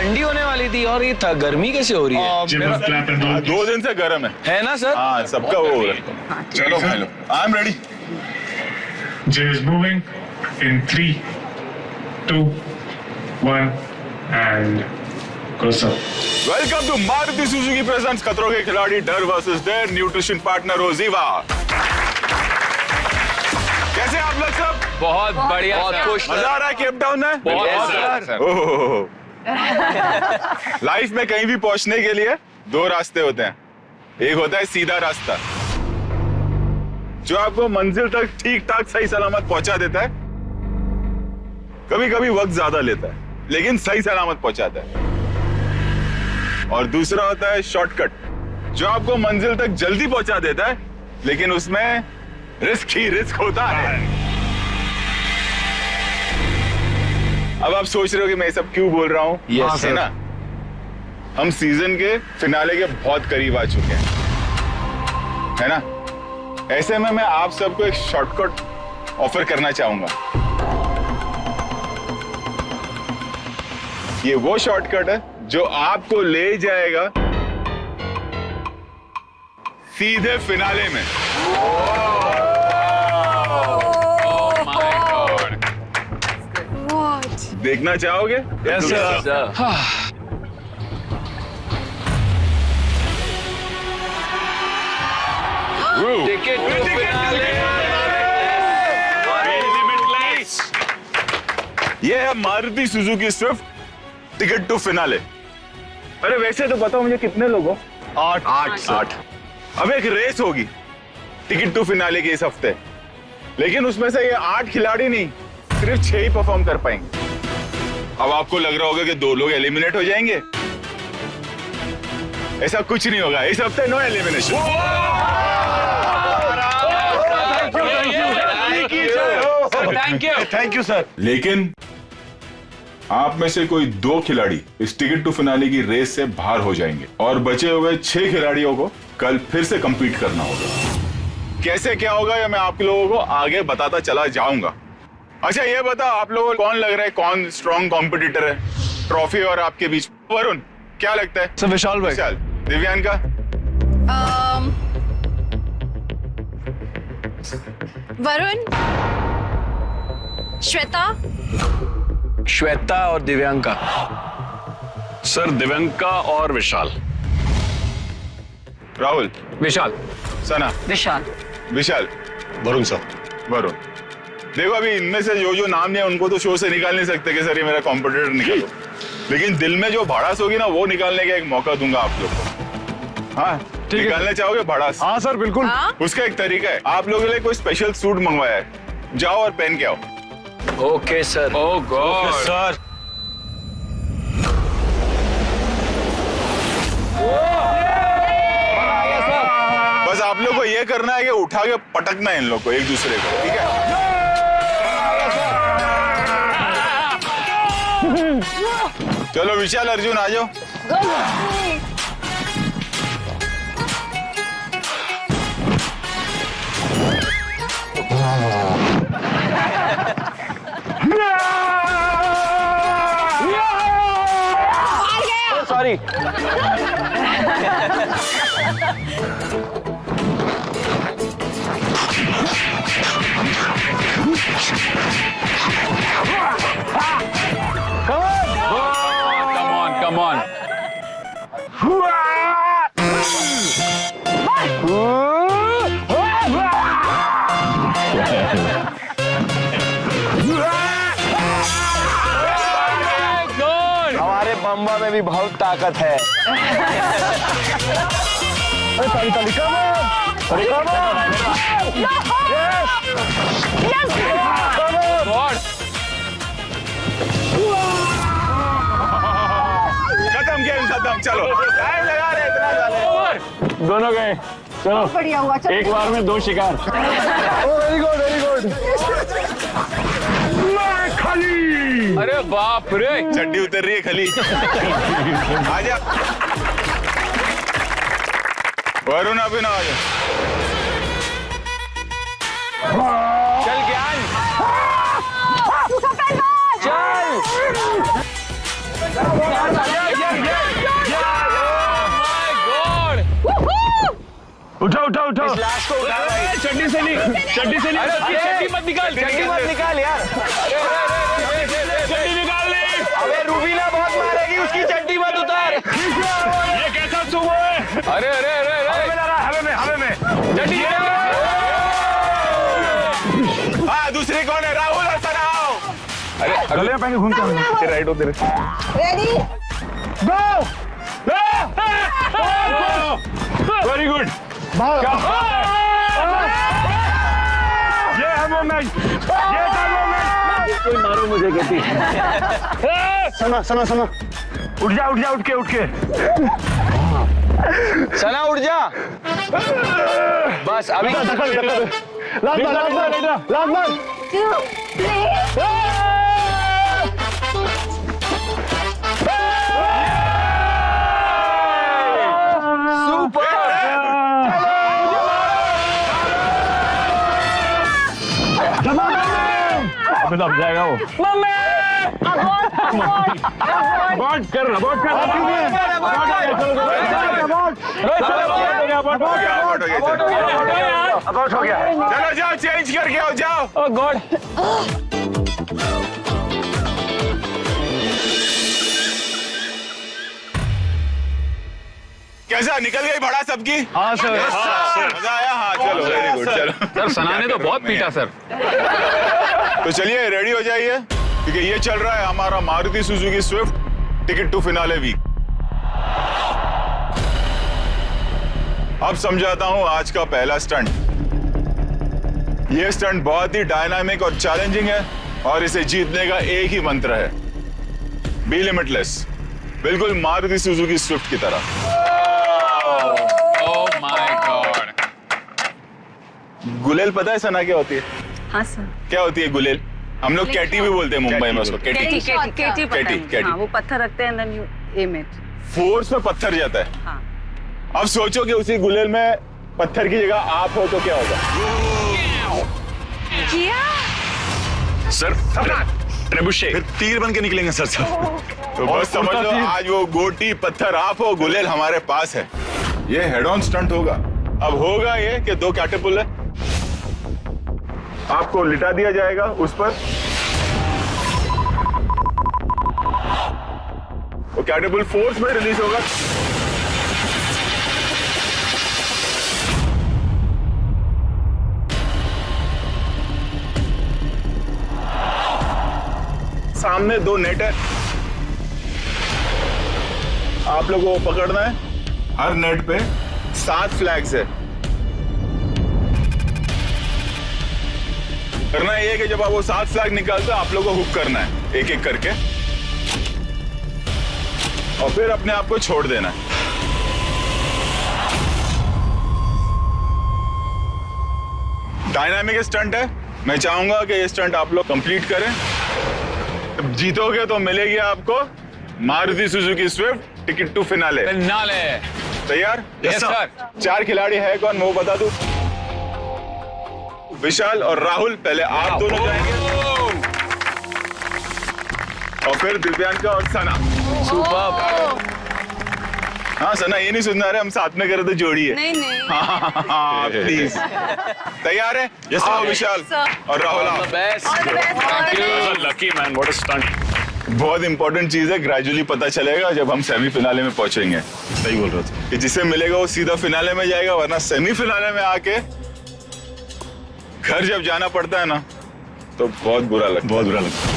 ठंडी होने वाली थी और ये गर्मी कैसे हो रही है? 2 दिन से गर्म है ना सर? हाँ, सबका वो हो रहा है। चलो भाई लो, I am ready. J is moving in 3, 2, 1 and go sir. Welcome to Maruti Suzuki presents Khatron Ke Khiladi Darr versus dare nutrition partner OZiva. कैसे आप लोग सब? बहुत बढ़िया, बहुत खुश। मजा आ रहा है केप टाउन में? बहुत। ओह, लाइफ में कहीं भी पहुंचने के लिए 2 रास्ते होते हैं। एक होता है सीधा रास्ता जो आपको मंजिल तक ठीक ठाक सही सलामत पहुंचा देता है। कभी कभी वक्त ज्यादा लेता है लेकिन सही सलामत पहुंचाता है। और दूसरा होता है शॉर्टकट जो आपको मंजिल तक जल्दी पहुंचा देता है लेकिन उसमें रिस्क ही रिस्क होता है। अब आप सोच रहे हो कि मैं ये सब क्यों बोल रहा हूं? Yes, है ना, हम सीजन के फिनाले के बहुत करीब आ चुके हैं, है ना। ऐसे में मैं आप सबको एक शॉर्टकट ऑफर करना चाहूंगा। ये वो शॉर्टकट है जो आपको ले जाएगा सीधे फिनाले में। देखना चाहोगे? Yes, sir. Ticket to finale. ये है Maruti Suzuki Swift ticket to finale. अरे वैसे तो बताओ मुझे कितने लोग हो? 8। अब एक रेस होगी टिकट टू फिनाले की इस हफ्ते, लेकिन उसमें से ये 8 खिलाड़ी नहीं, सिर्फ 6 ही परफॉर्म कर पाएंगे। अब आपको लग रहा होगा कि 2 लोग एलिमिनेट हो जाएंगे। ऐसा कुछ नहीं होगा, इस हफ्ते no elimination. Thank you sir. लेकिन आप में से कोई 2 खिलाड़ी इस टिकट टू फिनाले की रेस से बाहर हो जाएंगे और बचे हुए 6 खिलाड़ियों को कल फिर से कंपीट करना होगा। कैसे क्या होगा ये मैं आप लोगों को आगे बताता चला जाऊंगा। अच्छा ये बताओ आप लोगों को कौन लग रहा है कौन स्ट्रॉन्ग कॉम्पिटिटर है ट्रॉफी और आपके बीच? वरुण क्या लगता है? सर विशाल भाई। विशाल। दिव्यांका? वरुण, श्वेता और दिव्यांका। सर दिव्यांका और विशाल। राहुल? विशाल। सना? विशाल। वरुण सर। वरुण। देखो अभी इनमें से जो नाम नहीं है उनको तो शो से निकाल नहीं सकते कि सर ये मेरा कॉम्पिटिटर निकालो, लेकिन दिल में जो भड़ास होगी ना वो निकालने का एक मौका दूंगा आप लोग को। हाँ निकालना चाहोगे भड़ास? हाँ सर बिल्कुल। उसका एक तरीका है, आप लोगों के लिए कोई स्पेशल सूट मंगवाया है, जाओ और पहन के आओ। Okay sir. Oh god sir. बस आप लोग को ये करना है कि उठा के पटकना है इन लोग को एक दूसरे को, ठीक है? चलो विशाल अर्जुन आ जाओ। सॉरी। Come on. हमारे बम्बा में भी बहुत ताकत है। खत्म गेम खत्म। चलो टाइम लगा रहे इतना ज्यादा। दोनों गए। चलो बढ़िया हुआ। एक बार में 2 शिकार। Very good very good. खाली। अरे बाप रे, चड्डी उतर रही है खली। आजा वरुण अभी ना आजा। चल ज्ञान चल। उठो उठो उठो इस लाश को उठा भाई। चड्डी से नहीं अरे उसकी चड्डी मत निकाल, चड्डी मत निकाल यार। चड्डी निकाल ली। अबे रूबीना बहुत मारेगी, उसकी चड्डी मत उतार। ये कैसा सुबह है? अरे अरे अरे अरे हवे में चड्डी हाँ, दूसरी कौन है? राहुल और सनाओ। अरे गले में पहन के घूमते हैं। राइट हो तेरे। Ready very good. ये है मोमेंट, ये था मोमेंट। कोई मारो मुझे कहती। सुनो उठ जा उठ के सना उठ जा। बस अभी लास्ट बार 2 3 अभी दब जाएगा वो। अबॉर्ट कर अबॉर्ट हो गया। चलो जाओ, चेंज करके आओ, जाओ। ओह गॉड। कैसा निकल गई भड़ा सबकी? हाँ सर। मजा आया? हाँ चलो, वेरी गुड, चलो। सर सना ने तो बहुत पीटा सर। तो चलिए रेडी हो जाइए, क्योंकि ये चल रहा है हमारा Maruti Suzuki Swift ticket to finale week. अब समझाता हूं आज का पहला स्टंट। ये स्टंट बहुत ही डायनामिक और चैलेंजिंग है, और इसे जीतने का एक ही मंत्र है, बी लिमिटलेस, बिल्कुल मारुति सुजुकी स्विफ्ट की तरह। Oh my God. गुलेल पता है सना क्या होती है? हाँ सर। क्या होती है गुलेल? हम लोग कैटी भी बोलते हैं मुंबई में उसको, कैटी। केटी पता केटी, है। केटी। हाँ, वो पत्थर रखते हैं, then you aim it। Force में पत्थर जाता है। हाँ। अब सोचो कि उसी गुलेल में पत्थर की जगह आप हो तो क्या होगा? किया सर trebuchet फिर तीर बन के निकलेंगे सर सब। तो बस समझ लो, आज वो गोटी पत्थर आप हो, गुलेल हमारे पास है। ये हेड ऑन स्टंट होगा। अब होगा ये कि 2 कैटरपिल है, आपको लिटा दिया जाएगा उस पर। वो कैटरपिल फोर्स में रिलीज होगा। सामने 2 नेट है, आप लोगों को पकड़ना है। हर नेट पे 7 फ्लैग्स है। करना ये है कि जब आप वो 7 फ्लैग निकालते हो, आप लोगों को हुक करना है एक एक करके, और फिर अपने आप को छोड़ देना है। डायनामिक स्टंट है, मैं चाहूंगा कि ये स्टंट आप लोग कंप्लीट करें। जीतोगे तो मिलेगी आपको Maruti Suzuki Swift ticket to finale. Finale. तैयार? Yes sir. 4 खिलाड़ी है कौन, वो बता दूं? विशाल और राहुल, पहले आप दोनों जाएंगे, और फिर दिव्यांका और सना। सुपर। हाँ सना, ये नहीं सुनना रहे, हम साथ में करे तो जोड़ी है। नहीं नहीं। हाँ प्लीज। तैयार है? आओ विशाल और राहुल आओ। Best. Lucky man, what a stunt. बहुत इंपॉर्टेंट चीज है, ग्रेजुअली पता चलेगा जब हम सेमीफिनाले में पहुंचेंगे। सही बोल रहे थे। कि जिसे मिलेगा वो सीधा फिनाले में जाएगा, वरना सेमीफिनाले में आके घर जब जाना पड़ता है ना, तो बहुत बुरा लगता है। बहुत बुरा लगता है।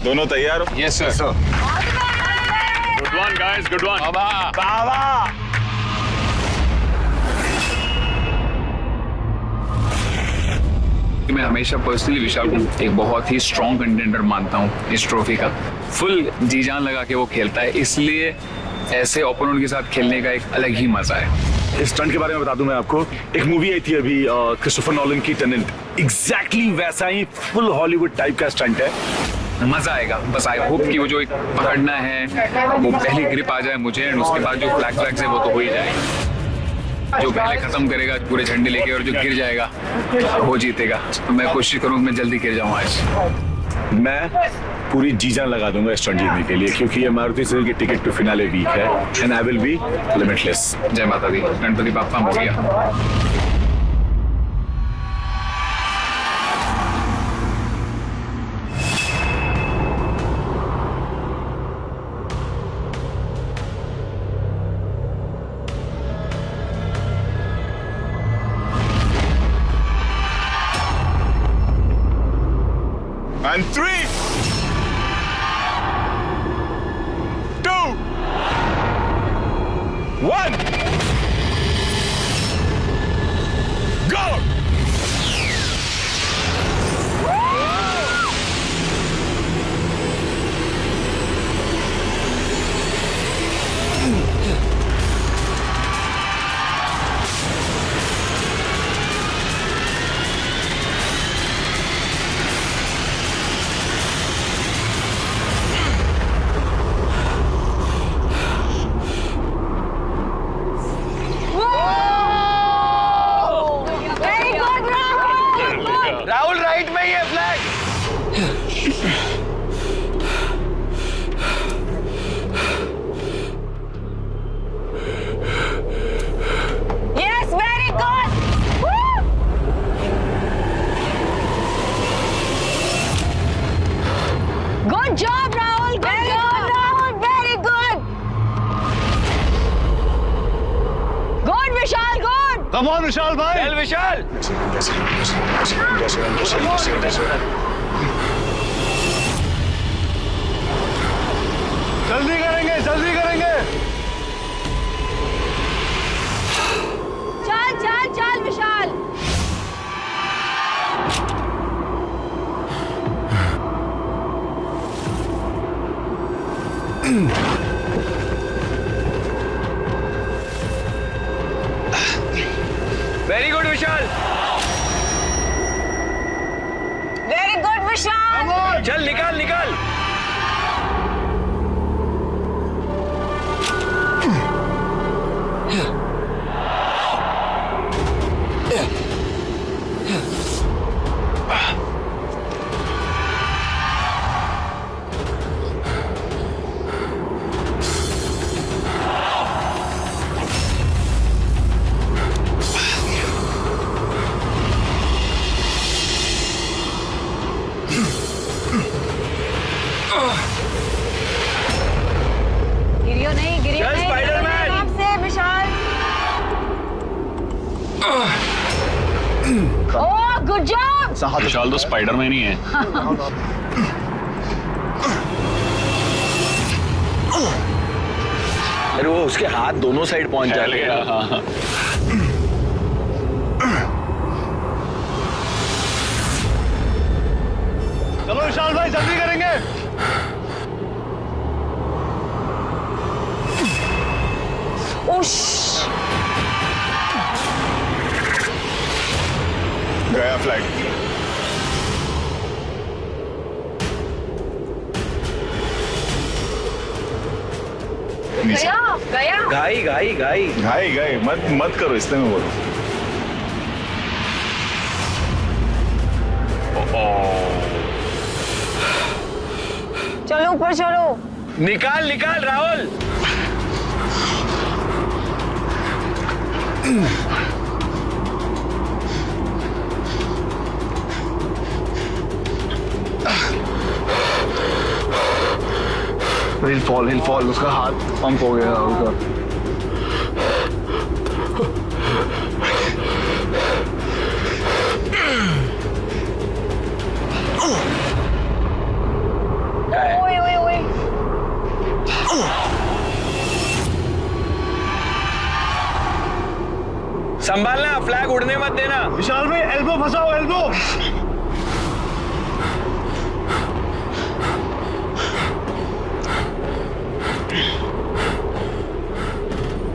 दोनों तैयार हो? Yes sir. Good one guys, good one. बाबा। मैं हमेशा पर्सनली विशाल को एक बहुत ही स्ट्रॉन्ग कंटेंडर मानता हूँ इस ट्रॉफी का। फुल जी जान लगा के वो खेलता है, इसलिए ऐसे ओपोनेंट के साथ खेलने का एक अलग ही मजा है। इस स्टंट के बारे में बता दूं मैं आपको, एक मूवी आई थी अभी क्रिस्टोफर नॉलन की, टेनेंट। एग्जैक्टली वैसा ही फुल हॉलीवुड टाइप का स्टंट है। मजा आएगा। बस आई होप कि वो जो एक पकड़ना है वो पहली ग्रिप आ जाए मुझे, एंड उसके बाद जो फ्लैग्स है वो तो हो ही जाएगा। जो पहले खत्म करेगा पूरे झंडे लेके, और जो गिर जाएगा वो जीतेगा। तो मैं कोशिश करूँ मैं जल्दी गिर जाऊँ आज। मैं पूरी जी जान लगा दूंगा इस स्टंट जीतने के लिए, क्योंकि ये मारुति सुजुकी की टिकट टू फिनाले वीक है and I will be limitless. जय Mata Di, Ganpati Bappa Morya. And 3, 2, 1, go! Very good, Rahul. Rahul right में ही है flag. Yes, very good. Woo! Good job, Rahul. Good job, Rahul. Very good. Good, Vishal. Good. Come on Vishal भाई। चल विशाल। जल्दी करेंगे, जल्दी करेंगे। चल, चल, चल, विशाल. वेरी गुड विशाल। Very good, Vishal. चल निकाल निकाल। गिरियो नहीं, गिरियो चल, नहीं. Spider-Man. आराम से, विशाल. Oh, good job. विशाल तो स्पाइडरमैन ही है। अरे वो उसके हाथ दोनों साइड पहुंच जाते हैं। हाँ। चलो विशाल भाई जल्दी करेंगे। गया फ्लैग। गया, गया. घाई घाई घाई। घाई गए, मत मत करो, इसलिए मैं बोलूं। चलो ऊपर चलो. निकाल निकाल राहुल। हिल फॉल उसका हाथ पंप हो गया उसका। ओए ओए ओए. संभालना, फ्लैग उड़ने मत देना। विशाल भाई एल्बो फंसाओ, एल्बो।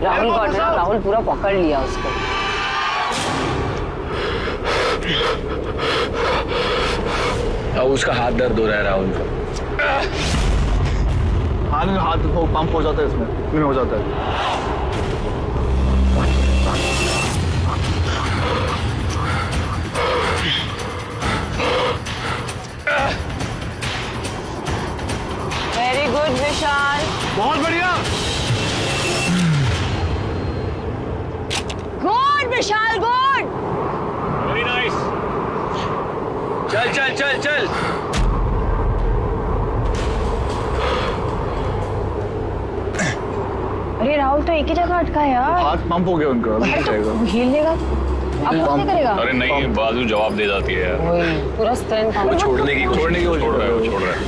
राहुल को ना, राहुल पूरा पकड़ लिया उसको. अब उसका हाथ दर्द हो रहा है राहुल का। हाथ पंप हो जाता है, इसमें हो जाता है। चल चल चल चल। अरे राहुल तो एक ही जगह अटका है यार। हाथ पंप हो गया उनका, अरे तो हिल लेगा, अब कैसे करेगा? अरे नहीं, बाजू जवाब दे जाती है यार। वही पूरा स्ट्रेंथ छोड़ने की छोड़ रहा है, वो छोड़ रहा है।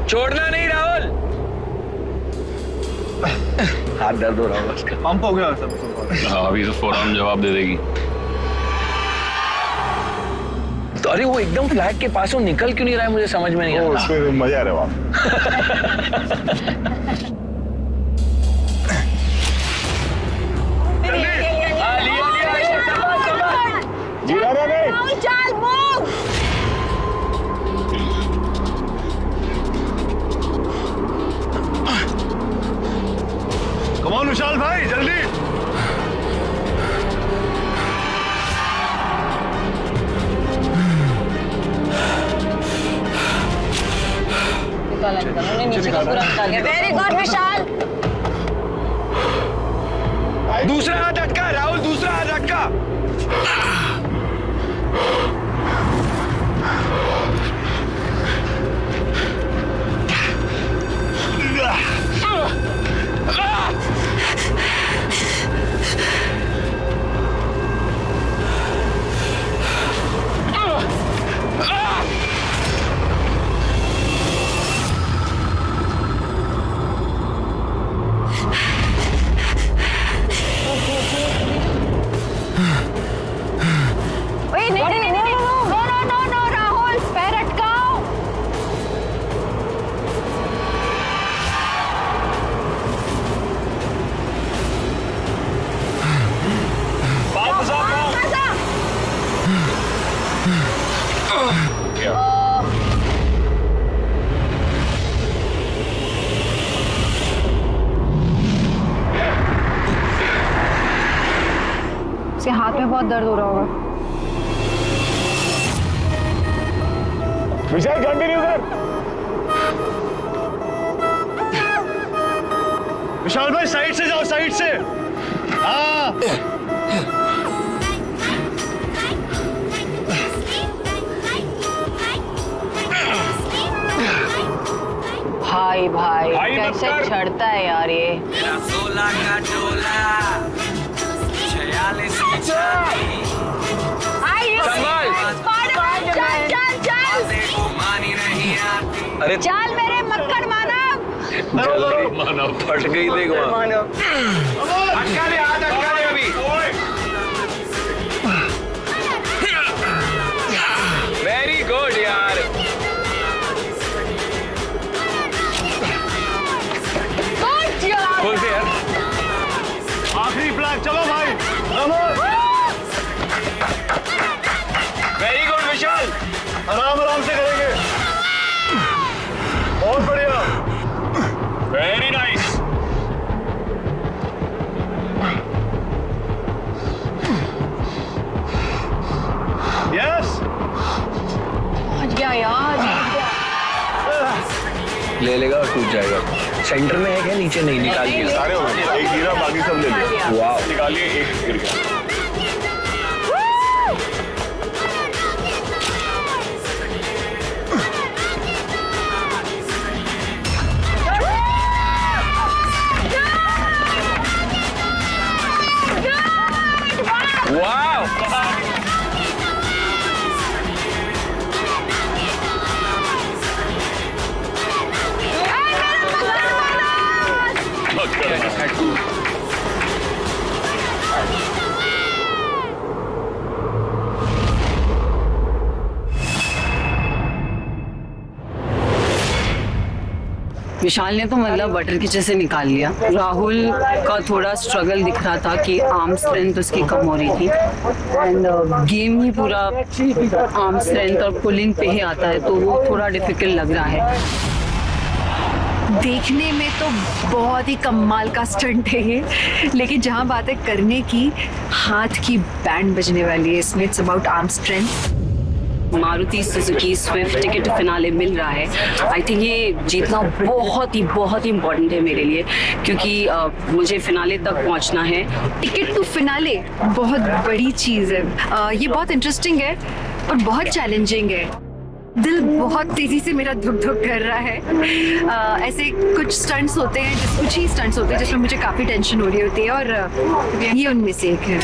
छोड़ना नहीं राहुल। हाथ दर्द हो रहा होगा उसका। पंप हो गया सब। हाँ, अभी तो फौरन जवाब दे देगी। तो अरे वो एकदम फ्लैग के पास निकल क्यों नहीं रहा है, मुझे समझ में नहीं आ रहा। उसमें मजा आ रहा है वहाँ। राहुल चल मूव। कम ऑन विशाल भाई, जल्दी। निकाला उन्होंने नीचे का पूरा निकाल लिया। वेरी गुड विशाल। दूसरा हाथ अटका राहुल, दूसरा हाथ अटका। Wait, नहीं, no, राहुल पैर अटकाओ। वापस आ। उसके हाथ में बहुत दर्द हो रहा होगा। विशाल कंटिन्यू कर। विशाल भाई साइड से जाओ, साइड से। हाँ। भाई भाई कैसे चढ़ता है यार ये। अरे चल मेरे मक्खन मानव। मानव फट गई, देख वहाँ। अटका ले, हाथ अटका ले अभी। वेरी गुड यार। Good job. खोल दे यार। आखिरी फ्लैग, चलो भाई। वेरी गुड विशाल। आराम आराम से करेंगे। बहुत बढ़िया। Very nice. यस। पहुंच गया यार। ले लेगा और टूट जाएगा। सेंटर में है क्या, नीचे नहीं? निकाल दिया सारे हो गए, एक गिरा, बाकी सब ले लिया। वाह। निकालिए, एक गिर गया। वाह। विशाल ने तो मतलब बटर की जैसे निकाल लिया। राहुल का थोड़ा स्ट्रगल दिख रहा था कि आर्म स्ट्रेंथ उसकी कम हो रही थी एंड गेम ही पूरा आर्म स्ट्रेंथ और पुलिंग पे ही आता है, तो वो थोड़ा डिफिकल्ट लग रहा है। देखने में तो बहुत ही कमाल का स्टंट है ये, लेकिन जहाँ बात है करने की, हाथ की बैंड बजने वाली है इसमें। It's about arm strength. Maruti Suzuki Swift ticket finale मिल रहा है, आई थिंक ये जीतना बहुत ही इम्पोर्टेंट है मेरे लिए, क्योंकि मुझे फिनाले तक पहुंचना है। टिकट टू फिनाले बहुत बड़ी चीज है। ये बहुत इंटरेस्टिंग है और बहुत चैलेंजिंग है। दिल बहुत तेजी से मेरा धुक धुक कर रहा है। ऐसे कुछ स्टंट्स होते हैं, कुछ ही स्टंट्स होते हैं जिसमें मुझे काफी टेंशन हो रही होती है, और ये उनमें से एक है।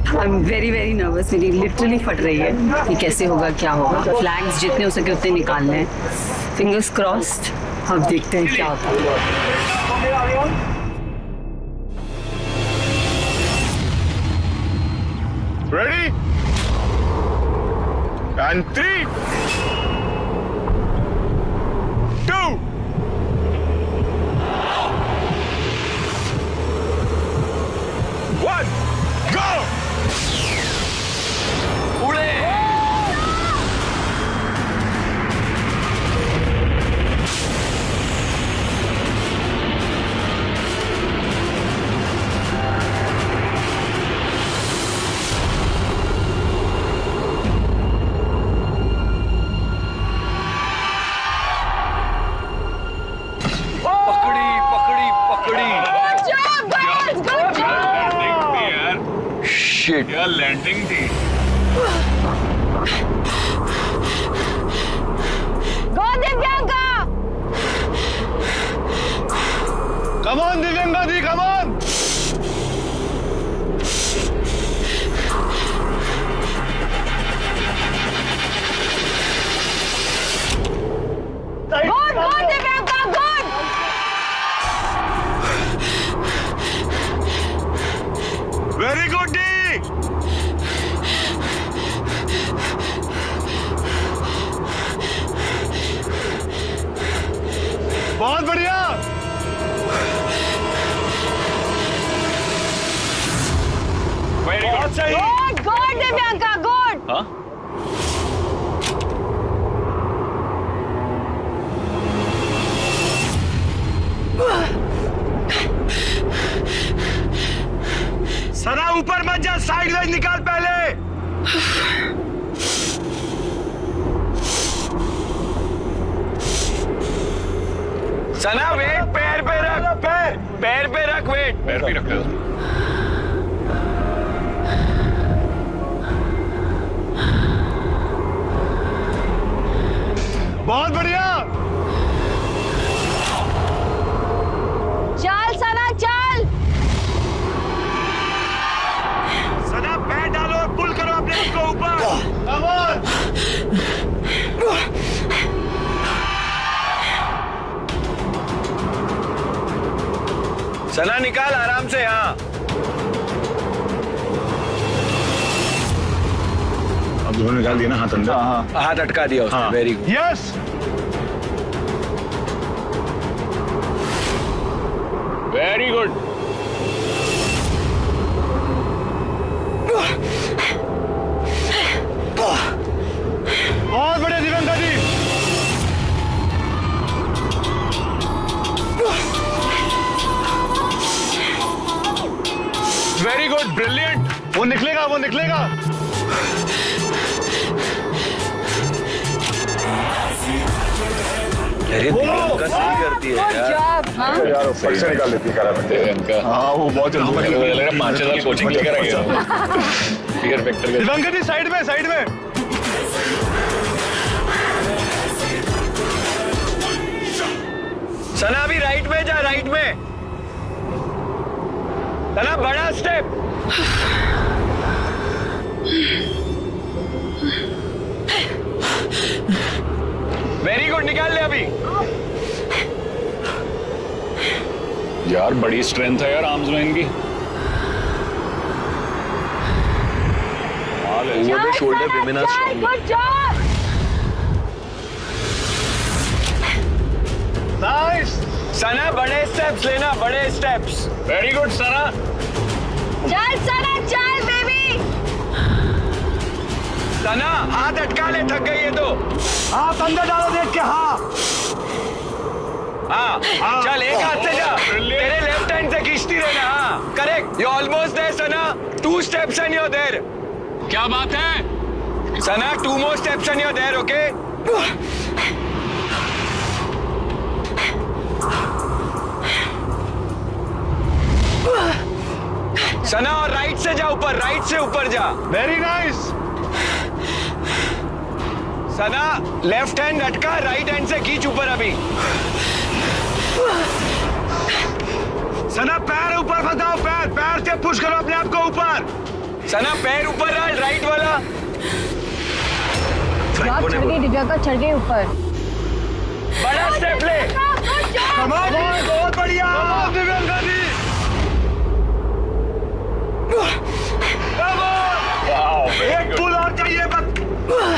आई एम वेरी नर्वस, मेरी लिटरली फट रही है कि कैसे होगा, क्या होगा। फ्लैग्स जितने हो सके उतने निकालने हैं, फिंगर्स क्रॉस्ड। अब देखते हैं क्या होता है। Ready? And 3, 2, 1, go! उड़े। शिट यार, लैंडिंग थी। Go Divyanka! Come on Divyanka ji, come on! Good Divyanka, good! Very good D! बहुत बढ़िया। बहुत सही। Good Divyanka, good! हाँ सना ऊपर मत जा, साइड वाइज निकाल पहले। सना वेट पैर पे रख, पैर पे रख, वेट पैर भी रख दो। बहुत बढ़िया। चल सना चल! सना पैर डालो और पुल करो अपने आप को ऊपर। Come on! सना निकाल आराम से। हाँ अब दोनों निकाल दिया ना हाथ अंदर। हाथ अटका दिया उसने। Very good. Yes. Very good. बहुत बढ़िया Divyanka ji. Very good, brilliant. वो निकलेगा, वो निकलेगा। अरे दिव्यंका सही करती है यार। यार ऊपर से निकाल देती है। हाँ वो बहुत जल्दी। 5,000 कोचिंग लेकर आ गया। फिगर फैक्टर का। दिव्यंका जी साइड में, साइड में। सना अभी राइट में जा, राइट में। सना बड़ा स्टेप। वेरी गुड, निकाल ले अभी। यार बड़ी स्ट्रेंथ है यार आर्म्स में इनकी। Over the shoulder women are strong. Good job! Nice. Sana बड़े स्टेप्स लेना, बड़े स्टेप्स। वेरी गुड सना। चल सना चल बेबी! सना हाथ अटका ले, थक गई है तो। हाथ अंदर डालो देख के। हाँ चल एक हाथ से जा, तेरे लेफ्ट हैंड से खींचती रहना। हाँ correct, you almost there Sana. 2 steps and you're there। क्या बात है? Sana, 2 more steps and you're there, okay? सना और राइट से जा ऊपर, राइट से ऊपर जा। Very nice. Sana left hand लटका, राइट हैंड से खींच ऊपर अभी। सना पैर ऊपर बताओ, पैर पैर से पुश करो अपने आप को ऊपर। सना पैर ऊपर डाल, राइट वाला। चढ़ गई दिव्यांका, चढ़ गई ऊपर। बड़ा स्टेप ले। बहुत बढ़िया दिव्यांका जी। एक पुल और चाहिए बस,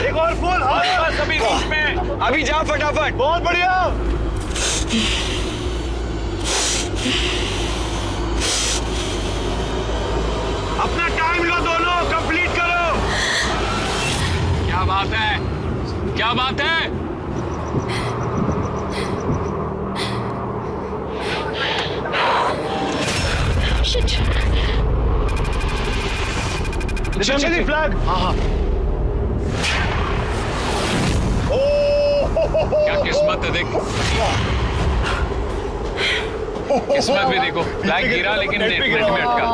एक और पुल। बस अभी बीच में, अभी जा फटाफट। बहुत बढ़िया। अपना टाइम लो दोनों, कंप्लीट करो। क्या बात है, क्या बात है। चली फ्लैग। क्या किस्मत है, देख किस्मत भी देखो। फ्लैग गिरा लेकिन नेट में अटका,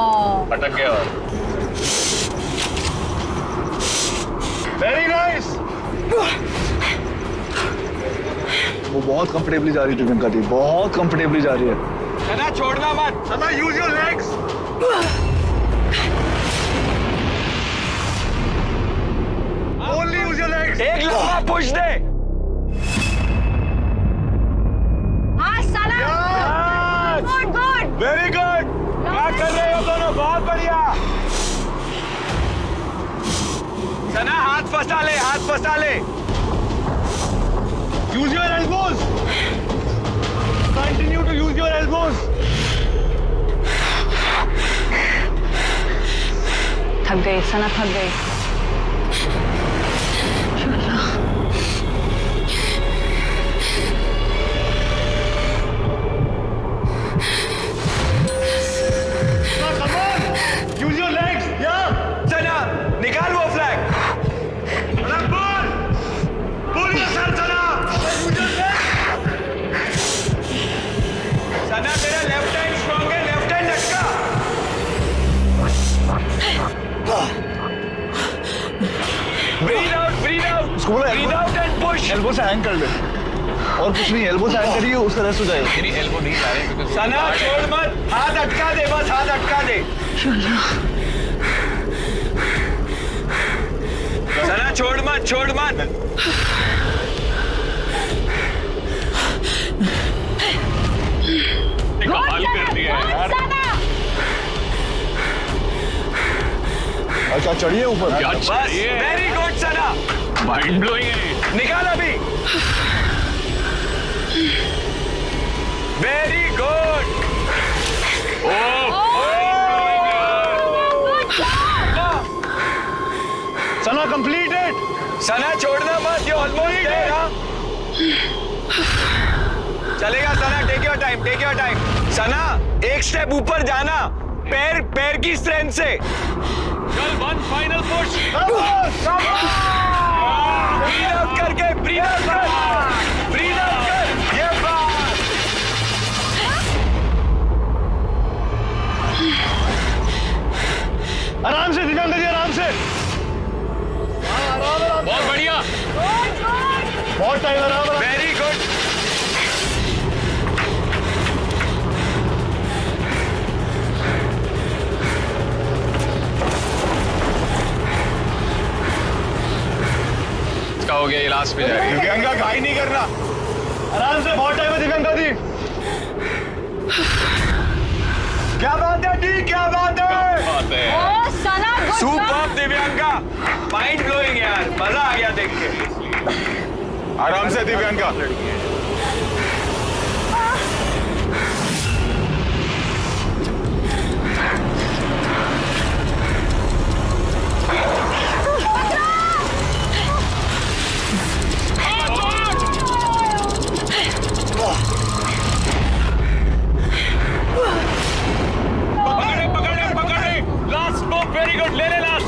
अटक गया। Very nice. वो बहुत कंफर्टेबली जा रही है दिव्यांका दी, बहुत कंफर्टेबली जा रही है। सना छोड़ना मत। Sana use your legs. Only use your legs. एक लंबा पुश दे। हाँ Sana, good good. Very good. क्या कर रहे हो दोनों, बहुत बढ़िया। सना हाथ फंसा ले, हाथ फंसा ले। Use your elbows, continue to use your elbows. थक गई सना, थक गई। Use your legs. या सना निकाल वो flag. Sana pull, pull yourself Sana. Use your legs. Sana तेरा लेफ्ट हैंड स्ट्रांग है, लेफ्ट हैंड लटका। Breathe out, breathe out, breathe out and push. Elbow से हैंग कर ले और कुछ नहीं, एल्बो से हैंग करिए, उसका रेस्ट हो जाएगा। मेरी एल्बो नहीं आ रही क्योंकि सना छोड़ मत, हाथ अटका दे, बस हाथ अटका दे। सना छोड़ मत, छोड़ मत। कमाल कर दिया है यार। अच्छा चढ़िए ऊपर। क्या बस चाहिए, very good Sana. Mind blowing है। निकाल अभी। Very good. Sana completed. Sana छोड़ना मत, ये ऑलमोस्ट देयर। चलेगा Sana, take your time, take your time. Sana एक स्टेप ऊपर जाना, पैर पैर की स्ट्रेंथ से। चल one final push. Breathe out करके, ब्रीथ आउट कर, ब्रीथ आउट कर। ये बात। आराम से दिव्यांका जी, आराम से। बहुत बढ़िया। बहुत टाइम, आराम। Very good. इसका हो गया, ये लास्ट पे जाएगी। दिव्यांका घाई नहीं करना, आराम से। बहुत टाइम है दिव्यांका दी। क्या बात है डी, क्या बात है। बात है। Oh Sana, good job. Super Divyanka, mind blowing यार, मजा आ गया देख के। आराम से दिव्यांका। पकड़ ले, लास्ट स्ट्रोक, वेरी गुड, ले ले लास्ट।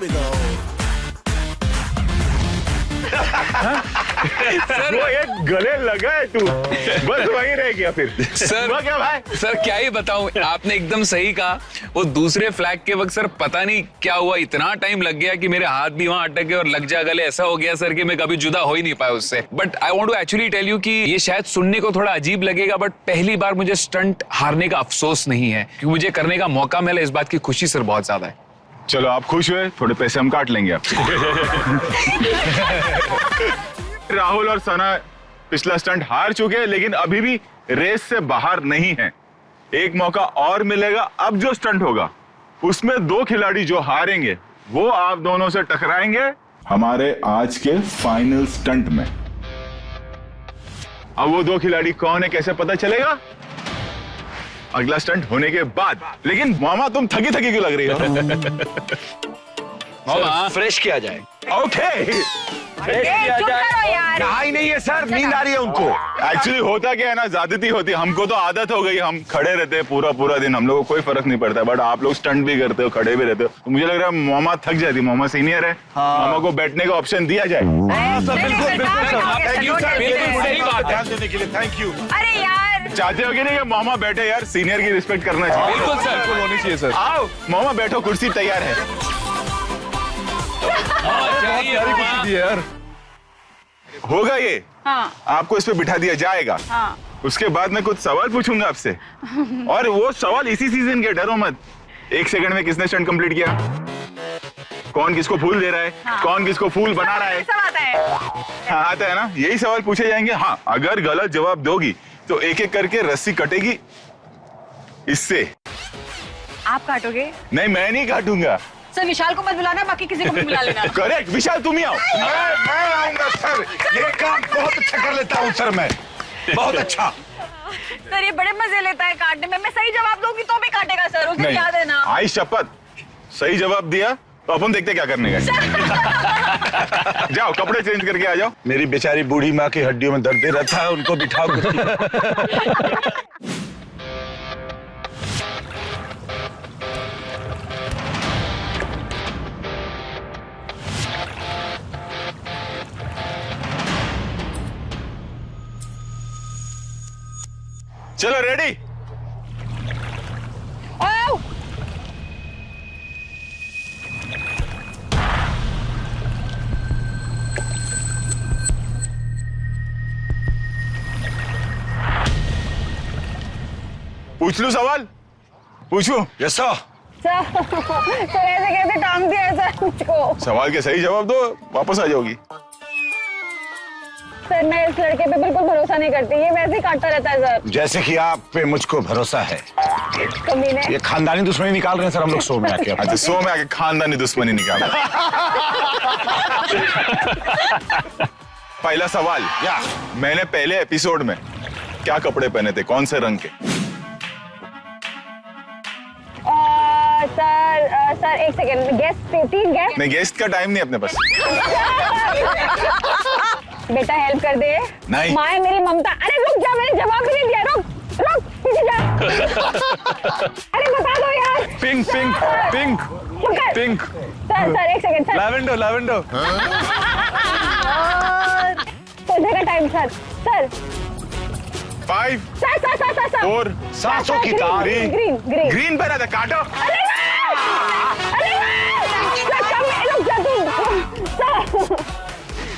me go. सर वो एक गले लगा है तू, बस वही रह गया फिर। सर हुआ क्या भाई? सर क्या ही बताऊं, आपने एकदम सही कहा। वो दूसरे फ्लैग के वक्त सर पता नहीं क्या हुआ, इतना टाइम लग गया कि मेरे हाथ भी वहां अटक गए और लग जा गले, ऐसा हो गया सर कि मैं कभी जुदा हो ही नहीं पाया उससे। But I want to actually tell you कि ये शायद सुनने को थोड़ा अजीब लगेगा, बट पहली बार मुझे स्टंट हारने का अफसोस नहीं है, क्योंकि मुझे करने का मौका मिला, इस बात की खुशी सर बहुत ज्यादा है। चलो आप खुश हुए, थोड़े पैसे हम काट लेंगे आपसे। राहुल और सना पिछला स्टंट हार चुके हैं, लेकिन अभी भी रेस से बाहर नहीं है। एक मौका और मिलेगा। अब जो स्टंट होगा उसमें 2 खिलाड़ी जो हारेंगे वो आप दोनों से टकराएंगे हमारे आज के फाइनल स्टंट में। अब वो 2 खिलाड़ी कौन है कैसे पता चलेगा? अगला स्टंट होने के बाद। लेकिन मामा तुम थकी थकी क्यों लग रही हो? मामा फ्रेश किया जाए। ओके कहा ही नहीं है सर, नींद आ रही है उनको। एक्चुअली होता क्या है ना, ज्यादती होती है। हमको तो आदत हो गई, हम खड़े रहते हैं पूरा दिन, हम लोगों को कोई फर्क नहीं पड़ता। बट आप लोग स्टंट भी करते हो, खड़े भी रहते हो, तो मुझे लग रहा है मामा थक जाती। मामा सीनियर है, मामा को बैठने का ऑप्शन दिया जाए। थैंक यू सर, बिल्कुल सही बात है। ध्यान देने के लिए थैंक यू। अरे यार चाहते हो कि नहीं कि मामा बैठे? यार सीनियर की रिस्पेक्ट करना चाहिए। बिल्कुल सर, बिल्कुल होनी चाहिए सर। आओ मामा बैठो, कुर्सी तैयार है। प्यारी कुर्सी दी है यार। होगा ये? हाँ आपको इस पे बिठा दिया जाएगा। हाँ उसके बाद मैं कुछ सवाल पूछूंगा आपसे, और वो सवाल इसी सीजन के, डरो मत। 1 सेकंड में किसने स्टंट कंप्लीट किया, कौन किसको फूल दे रहा है, कौन किसको फूल बना रहा है, सब आता है। हाँ आता है ना। यही सवाल पूछे जाएंगे। हाँ अगर गलत जवाब दोगी तो एक एक करके रस्सी कटेगी इससे। आप काटोगे? नहीं मैं नहीं काटूंगा। सर विशाल को मत बुलाना, बाकी किसी को भी बुला लेना। करेक्ट, विशाल तुम ही आओ। मैं आऊंगा सर, ये काम बहुत अच्छा कर लेता हूँ सर मैं, बहुत अच्छा। सर ये बड़े मजे लेता है काटने में। मैं सही जवाब दूंगी तो भी काटेगा सर, उसे नहीं, याद है ना। आई शपथ, सही जवाब दिया तो अपन देखते क्या करने का। जाओ कपड़े चेंज करके आ जाओ। मेरी बेचारी बूढ़ी माँ की हड्डियों में दर्द रहता है, उनको बिठाओ। चलो रेडी? पूछ लूं सवाल? पूछूं? Yes sir. सर ऐसे कैसे टांग दिया है सर मुझको? सवाल के सही जवाब दो, वापस आ जाओगी। सर मैं इस लड़के पे बिल्कुल भरोसा नहीं करती, ये वैसे ही काटता रहता है सर। जैसे कि आप पे मुझको भरोसा है। कमीने। ये खानदानी दुश्मनी निकाल रहे हैं सर हम लोग शो में आके। अच्छा शो में आके खानदानी दुश्मनी निकाला। पहला सवाल, या मैंने पहले एपिसोड में क्या कपड़े पहने थे, कौन से रंग के? Sir 1 second, guest 3 guest. नहीं गेस्ट का टाइम नहीं अपने पास। बेटा हेल्प कर दे। नहीं। माँ है मेरी ममता। अरे रुक जा, मैंने जवाब भी नहीं दिया। रुक पीछे जा। अरे बता दो यार। Pink pink pink pink. Sir 1 second sir. Lavender lavender. सोचने का टाइम सर। 5 सर 4 सांसों की तार। ग्रीन ग्रीन पहना था, काटो।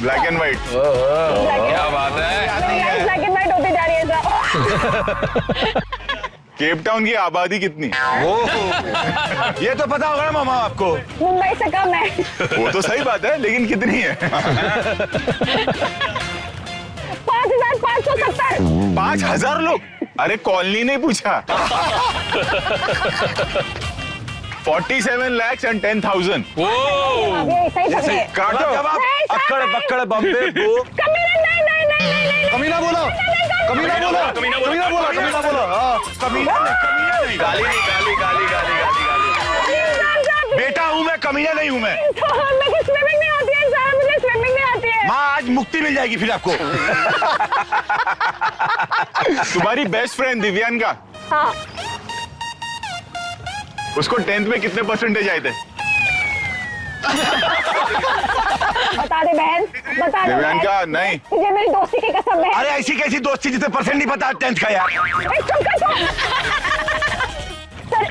Black and white. क्या बात है। ब्लैक एंड व्हाइट होती जा रही है सर। केप टाउन की आबादी कितनी? ये तो पता होगा ना मामा आपको। मुंबई से कम है। वो तो सही बात है, लेकिन कितनी है? 5570। 5000 लोग? अरे कॉलोनी नहीं पूछा। 47 lakhs and 10,000। ये सही पकड़े। काटो। अक्कड़ बक्कड़ बम्बे बो। कमीना बोलो, कमीना बोलो, कमीना बोलो, कमीना बोलो। कमीना नहीं, गाली नहीं, गाली। बेटा हूँ मैं, कमीना नहीं हूँ मैं। मुझे स्विमिंग नहीं आती है सर, मुझे स्विमिंग नहीं आती है। माँ आज मुक्ति मिल जाएगी फिर आपको। तुम्हारी बेस्ट फ्रेंड दिव्यांका, हाँ उसको 10th में कितने परसेंटेज आए थे? बता दे बहन, बता दे दिव्यांका बहन। नहीं, तुझे मेरी दोस्ती की कसम है। अरे ऐसी कैसी दोस्ती जिसे परसेंट नहीं पता 10th का यार। चुप कर तू। सर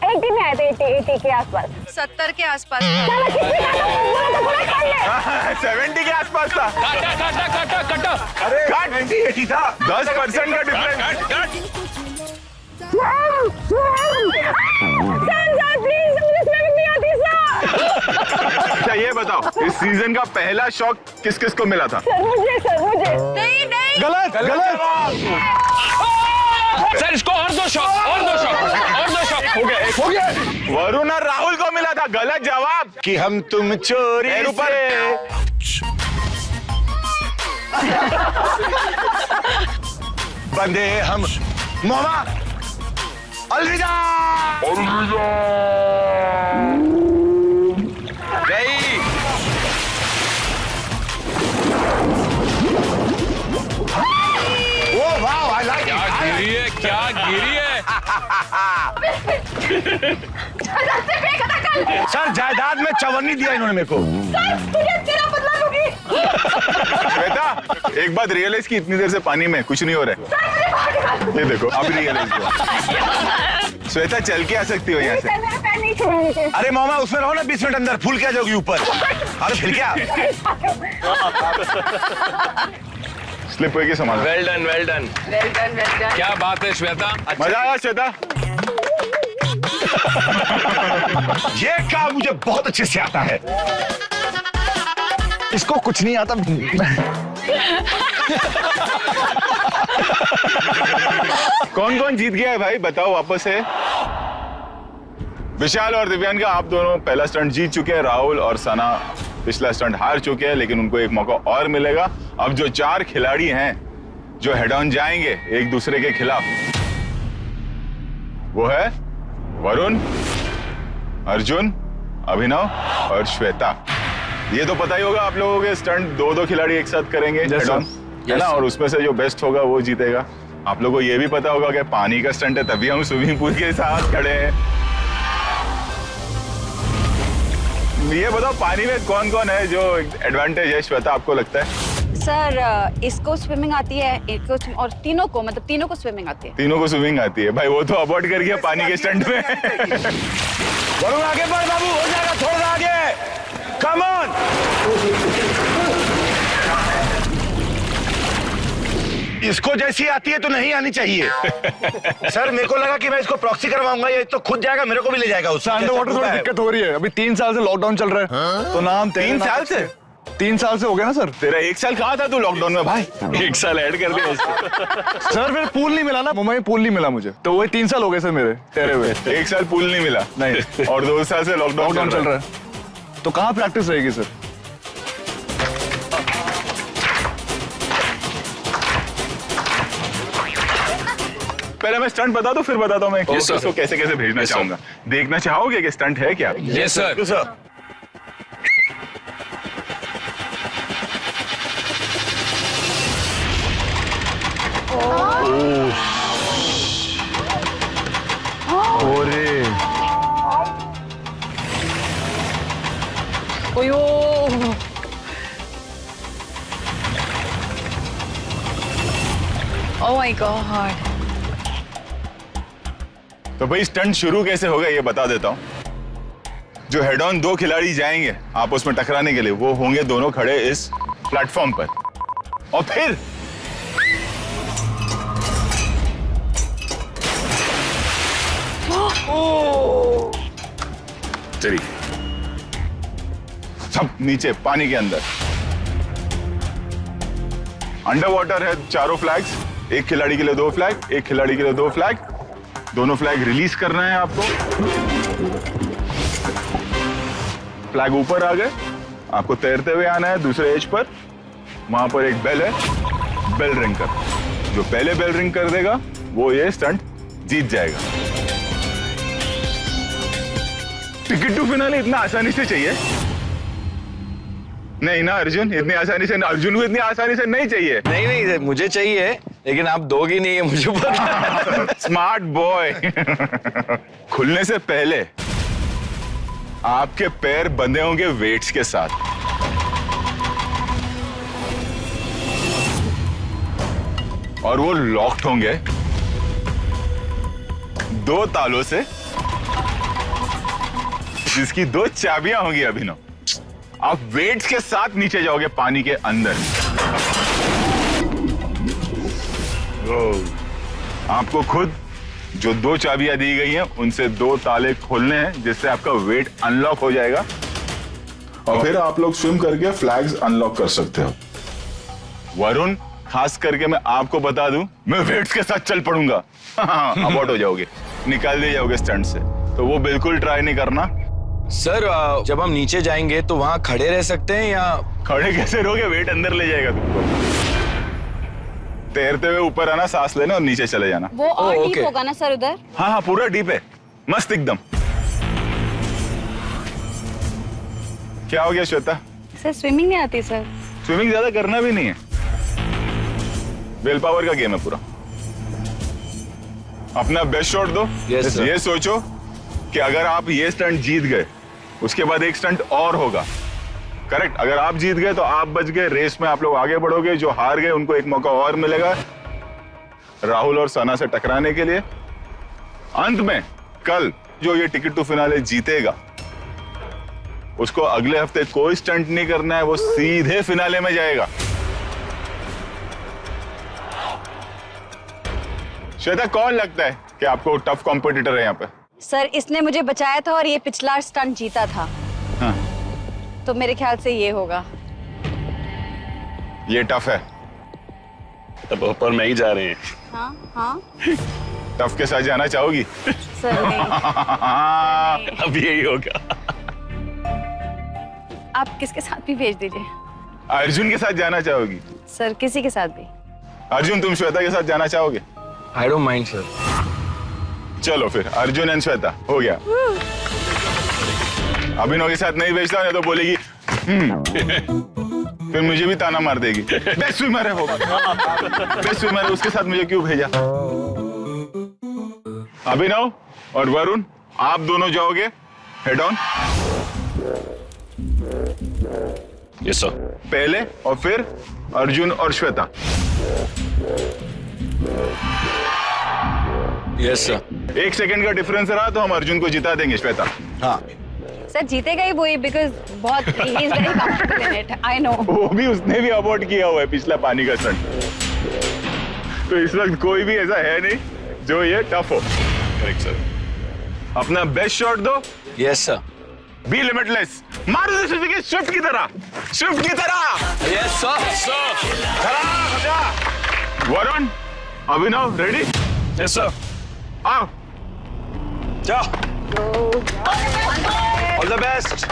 80 में आए थे, 80 के आसपास। 70 के आसपास। चलो किसी का तो पूरा तो पूरा कर ले। 70 के आसपास था। कटा अरे 80 था। 10% का डिफरेंस। सर प्लीज, मुझे स्विमिंग नहीं आती सर। अच्छा ये बताओ, इस सीजन का पहला शॉक किस किस को मिला था? सर मुझे। नहीं नहीं। गलत गलत। सर इसको और दो शॉट हो गया। वरुण और राहुल को मिला था। गलत जवाब। कि हम तुम चोरी पैर ऊपर। बंदे हम मोमा अलविदा। गई। ओ वाओ, आई लाइक क्या गिरी है सर जायदाद में चवन्नी दिया इन्होंने मेरे को। तुझे तेरा बदला लूंगी। श्वेता, एक बात रियलाइज की, इतनी देर से पानी में कुछ नहीं हो रहा है। ये देखो अब रियलाइज हुआ। श्वेता चल के आ सकती हो यहाँ से। मेरा पैर नहीं छूने। अरे मामा उसमें रहो ना 20 मिनट अंदर, फूल क्या जाओगी ऊपर। अरे फिर क्या। स्लिप होगी संभाल। Well done well done. क्या बात है श्वेता। मजा आया श्वेता? ये काम मुझे बहुत अच्छे से आता है। इसको कुछ नहीं आता। कौन कौन जीत गया है भाई, बताओ वापस से। विशाल और दिव्यांका, आप दोनों पहला स्टंट जीत चुके हैं। राहुल और सना पिछला स्टंट हार चुके हैं, लेकिन उनको एक मौका और मिलेगा। अब जो 4 खिलाड़ी हैं जो हेड ऑन जाएंगे एक दूसरे के खिलाफ, वो है वरुण, अर्जुन, अभिनव और श्वेता। ये तो पता ही होगा आप लोगों के, स्टंट 2-2 खिलाड़ी एक साथ करेंगे हेड ऑन, है ना, और उसमें से जो बेस्ट होगा वो जीतेगा। आप लोगों को ये भी पता होगा कि पानी का स्टंट है, तभी हम स्विमिंग पूल के साथ खड़े हैं। ये बताओ पानी में कौन कौन है जो एडवांटेज है श्वेता आपको लगता है? सर इसको स्विमिंग आती है, एक और तीनों को, मतलब तीनों को स्विमिंग आती है। तीनों को स्विमिंग आती है भाई, वो तो अवॉइड कर गया पानी के स्टंट में। वरुण आगे बढ़ बाबू, हो जाएगा, थोड़ा आगे, कम ऑन। इसको जैसी आती है तो नहीं आनी चाहिए। सर मेरे को लगा कि मैं इसको प्रॉक्सी करवाऊंगा, ये तो खुद जाएगा, मेरे को भी ले जाएगा उससे। अंडर वाटर थोड़ी दिक्कत हो रही है। अभी 3 साल से लॉकडाउन चल रहा है। तो नाम 3 साल से? 3 साल से हो गया ना सर। तेरा 1 साल कहाँ था तू लॉकडाउन में भाई? 1 साल ऐड कर दिया उसको। सर फिर पूल नहीं मिला ना, मुंबई में पूल नहीं मिला मुझे, तो वही 3 साल हो गए सर मेरे तेरे हुए। 1 साल पूल नहीं मिला नहीं, और 2 साल से लॉकडाउन चल रहा है। तो कहाँ प्रैक्टिस रहेगी सर? पहले मैं स्टंट बता दूं, फिर बताता हूं मैं इसको कैसे कैसे भेजना चाहूंगा। देखना चाहोगे कि स्टंट है क्या? Yes sir. Oh my God. तो भाई स्टंट शुरू कैसे होगा ये बता देता हूं। जो हेड ऑन 2 खिलाड़ी जाएंगे आपस में टकराने के लिए, वो होंगे दोनों खड़े इस प्लेटफॉर्म पर, और फिर चलिए सब नीचे पानी के अंदर। अंडर वाटर है 4 फ्लैग्स, एक खिलाड़ी के लिए 2 फ्लैग, एक खिलाड़ी के लिए 2 फ्लैग। दोनों फ्लैग रिलीज करना है आपको। फ्लैग ऊपर आ गए, आपको तैरते हुए आना है दूसरे एज पर। वहां पर एक बेल है, बेल रिंग कर। जो पहले बेल रिंग कर देगा वो ये स्टंट जीत जाएगा। टिकट टू फिनाले इतना आसानी से चाहिए नहीं ना अर्जुन, इतनी आसानी से, अर्जुन को इतनी आसानी से नहीं चाहिए। नहीं मुझे चाहिए, लेकिन आप दोगे नहीं है मुझे पता। Smart boy. खुलने से पहले आपके पैर बंधे होंगे वेट्स के साथ, और वो लॉक्ड होंगे 2 तालों से, जिसकी 2 चाबियां होंगी अभिनव। आप वेट्स के साथ नीचे जाओगे पानी के अंदर। आपको खुद जो 2 चाबियां दी गई हैं उनसे 2 ताले खोलने हैं, जिससे आपका वेट अनलॉक हो जाएगा और फिर आप लोग स्विम करके फ्लैग्स अनलॉक कर सकते हो। वरुण, खास करके मैं आपको बता दूं, मैं वेट्स के साथ चल पड़ूंगा। अबॉर्ट हो जाओगे, निकाल दिए जाओगे स्टंट से, तो वो बिल्कुल ट्राई नहीं करना। सर जब हम नीचे जाएंगे तो वहाँ खड़े रह सकते हैं या? खड़े कैसे रहोगे, वेट अंदर ले जाएगा तुमको। तैरते हुए ऊपर आना, सांस लेना और नीचे चले जाना। वो और डीप होगा ना सर उधर? हाँ हाँ, पूरा डीप है, मस्त एकदम। क्या हो गया श्वेता? सर स्विमिंग नहीं आती सर। स्विमिंग ज्यादा करना भी नहीं है, विल पावर का गेम है पूरा। अपना बेस्ट शॉट दो। Yes, sir. ये सोचो कि अगर आप ये स्टंट जीत गए, उसके बाद एक स्टंट और होगा। करेक्ट, अगर आप जीत गए तो आप बच गए, रेस में आप लोग आगे बढ़ोगे। जो हार गए उनको एक मौका और मिलेगा राहुल और सना से टकराने के लिए। अंत में कल जो ये टिकट टू फिनाले जीतेगा, उसको अगले हफ्ते कोई स्टंट नहीं करना है, वो सीधे फिनाले में जाएगा। श्वेता, कौन लगता है कि आपको टफ कॉम्पिटिटर है यहाँ पे? सर इसने मुझे बचाया था और ये पिछला स्टंट जीता था। हाँ। तो मेरे ख्याल से ये होगा। ये टफ है। तब ऊपर में ही जा रहे हैं। हाँ हाँ टफ के साथ जाना चाहोगी? सर नहीं। अब यही होगा। आप किसके साथ भी भेज दीजिए। अर्जुन के साथ जाना चाहोगी? सर किसी के साथ भी। अर्जुन, तुम श्वेता के साथ जाना चाहोगे? I don't mind sir. चलो फिर अर्जुन एंड श्वेता हो गया। अभिनव के साथ नहीं भेजता, नहीं तो बोलेगी फिर मुझे भी ताना मार देगी। बेस्ट स्विमर है वो, बेस्ट स्विमर है, उसके साथ मुझे क्यों भेजा? अभिनव और वरुण, आप दोनों जाओगे हेड ऑन। Yes sir. पहले और फिर अर्जुन और श्वेता। Yes sir. 1 सेकंड का डिफरेंस रहा तो हम अर्जुन को जिता देंगे श्वेता। हाँ सर जीतेगा ही वही, बिकॉज बहुत he is very comfortable in it. I know. वो भी उसने भी अबॉर्ट किया हुआ है पिछला पानी का स्टंट, तो इस वक्त कोई भी ऐसा है नहीं जो ये टफ हो। Correct sir. अपना बेस्ट शॉट दो। Yes sir. Be limitless. Maruti Suzuki Swift की तरह, स्विफ्ट की तरह। Yes sir. Varun, Abhinav, ready? Yes sir. आओ। जा। All the best.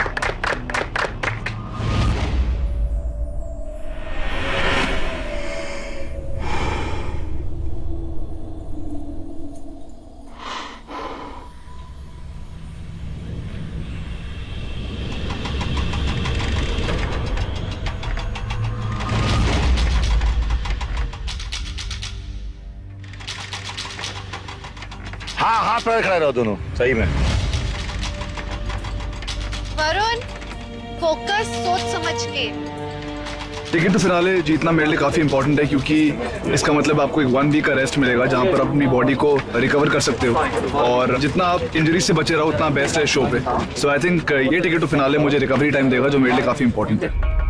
हाँ, हाथ पैर खड़े रहो दोनों, सही में। वरुण, फोकस, सोच समझ के। टिकट टू फिनाले जीतना मेरे लिए काफी इंपॉर्टेंट है, क्योंकि इसका मतलब आपको एक 1 वीक का रेस्ट मिलेगा, जहां पर आप अपनी बॉडी को रिकवर कर सकते हो, और जितना आप इंजरी से बचे रहो उतना बेस्ट है शो पे। सो आई थिंक ये टिकट टू फिनाले मुझे रिकवरी टाइम देगा, जो मेरे लिए काफी इंपॉर्टेंट है।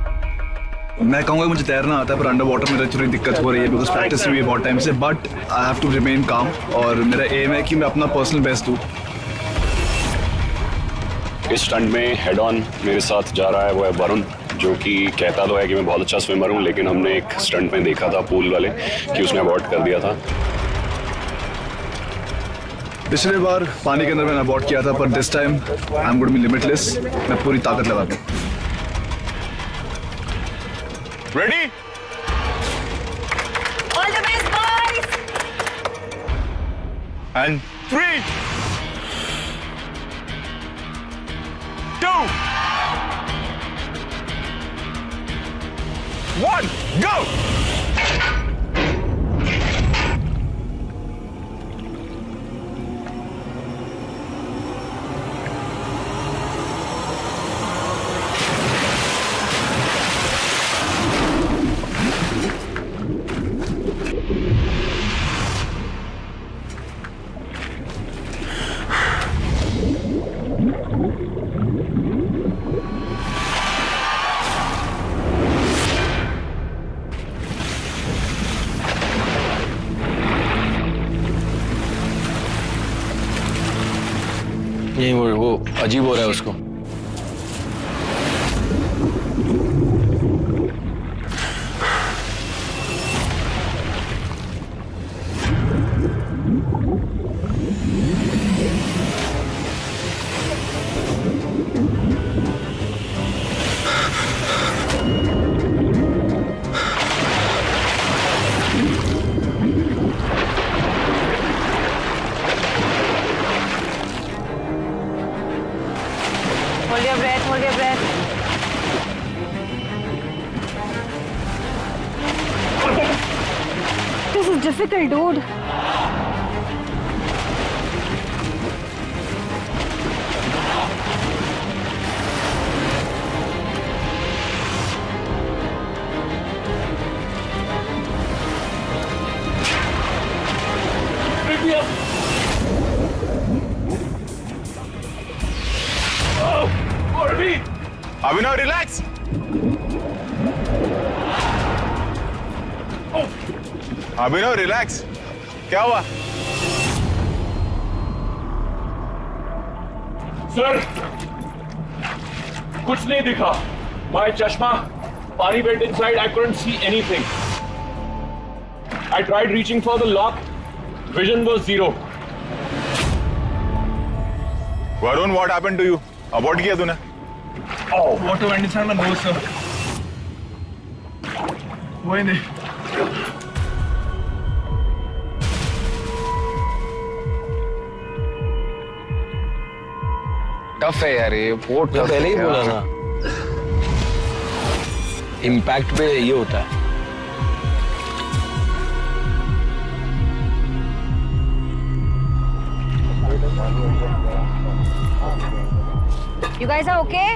मैं कहूँगा मुझे तैरना आता है, पर अंडर वाटर मेरा थोड़ी दिक्कत हो रही है, बिकॉज प्रैक्टिस हुई है बहुत टाइम से, but I have to remain calm, और मेरा एम है कि मैं अपना पर्सनल बेस्ट दूँ। इस स्टंट में हेड ऑन मेरे साथ जा रहा है वो है वरुण, जो कि कहता तो है कि मैं बहुत अच्छा स्विमर हूँ, लेकिन हमने एक स्टंट में देखा था पूल वाले कि उसने अबॉर्ट कर दिया था। पिछले बार पानी के अंदर मैंने अबॉर्ट किया था, पर this time I am going to be limitless. मैं पूरी ताकत लगा दूँ। Ready? All the best boys. And 3, 2, 1, go! नहीं, वो अजीब हो रहा है उसको। Hold your breath, hold your breath. This is difficult, dude. Abhinav relax. Abhinav relax, क्या हुआ? सर कुछ नहीं दिखा। माय चश्मा पानी went inside, I couldn't see anything. I tried reaching for the lock, vision was zero. Varun, what happened to you? Abort किया तूने? Water went inside my nose sir. वही नहीं। टफ है यार ये, बहुत टफ। पहले ही बोला ना, इम्पैक्ट पे ये होता है। You guys are okay?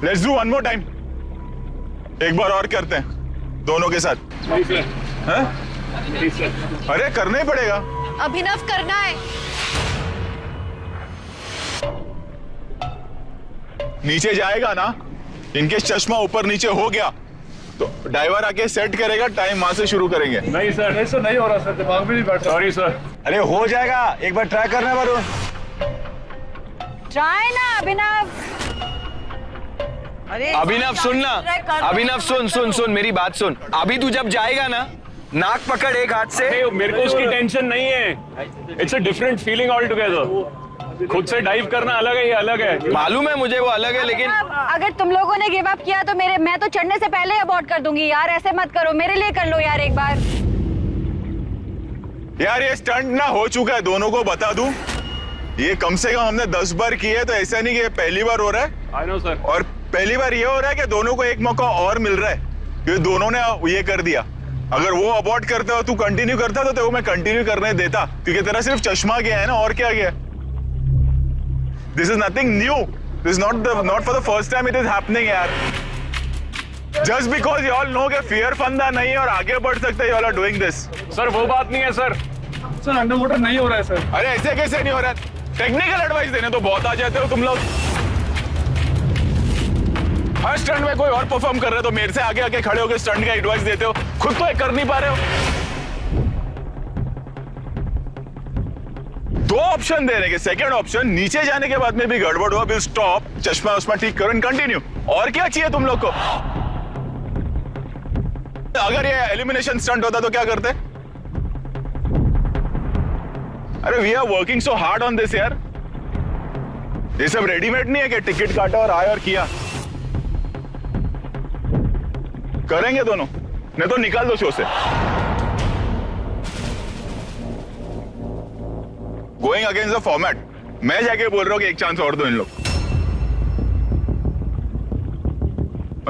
Let's do one more time. एक बार और करते हैं दोनों के साथ। हैं? अरे करना ही पड़ेगा। अभिनव करना है। नीचे जाएगा ना, इनके चश्मा ऊपर नीचे हो गया तो ड्राइवर आके सेट करेगा, टाइम वहां से शुरू करेंगे। नहीं सर, नहीं सर, नहीं हो रहा सर, दिमाग में नहीं बैठ रहा। Sorry sir. अरे हो जाएगा, एक बार ट्राई करना वरुण। Try ना अभिनव। अभिनव सुन ना, अभिनव सुन मेरी बात सुन। अभी तू जब जाएगा ना, नाक पकड़ एक हाथ से। मेरे को उसकी टेंशन नहीं है। It's a different feeling all together. खुद से डाइव करना अलग है, ये अलग है। मालूम है मुझे वो अलग है, लेकिन अगर तुम लोगों ने गिव अप किया तो मैं तो चढ़ने से पहले अबॉर्ट कर दूंगी यार। ऐसे मत करो, मेरे लिए कर लो यार एक बार। यार ये स्टंट ना हो चुका है, दोनों को बता दूं। ये कम से कम हमने 10 बार किए है, तो ऐसा नहीं कि ये पहली बार हो रहा है। I know sir. और पहली बार ये हो रहा है कि दोनों को एक मौका और मिल रहा है, क्योंकि दोनों ने ये कर दिया। अगर वो अबॉर्ट करते हो, तू कंटिन्यू करता तो वो मैं कंटिन्यू करने देता, क्योंकि तेरा सिर्फ चश्मा गया है ना, और क्या गया? This is nothing new, this not for the first time it is happening यार। Just because you all know कि फियर फंदा नहीं है और आगे बढ़ सकते, you all are doing this. Sir वो बात नहीं है सर। सर अंडर वाटर नहीं हो रहा है सर। अरे ऐसे कैसे नहीं हो रहा है? टेक्निकल एडवाइस देने तो बहुत आ जाते हो तुम लोग। हर स्टंट में कोई और परफॉर्म कर रहे हो तो मेरे से आगे आके खड़े होकर स्टंट का एडवाइस देते हो, खुद तो कर नहीं पा रहे हो। दो ऑप्शन दे रहे हैं। सेकंड ऑप्शन, नीचे जाने के बाद में भी गड़बड़ हुआ, विल स्टॉप, चश्मा उस्मा ठीक करो एंड कंटिन्यू। और क्या चाहिए तुम लोग को? अगर ये एलिमिनेशन स्टंट होता तो क्या करते? अरे we are working so hard on this यार। ये सब रेडीमेड नहीं है कि टिकट काटा और आए और किया। करेंगे दोनों, नहीं तो निकाल दो शो से। Going against the format. मैं जाके बोल रहा हूँ कि एक चांस और दो इन लोग।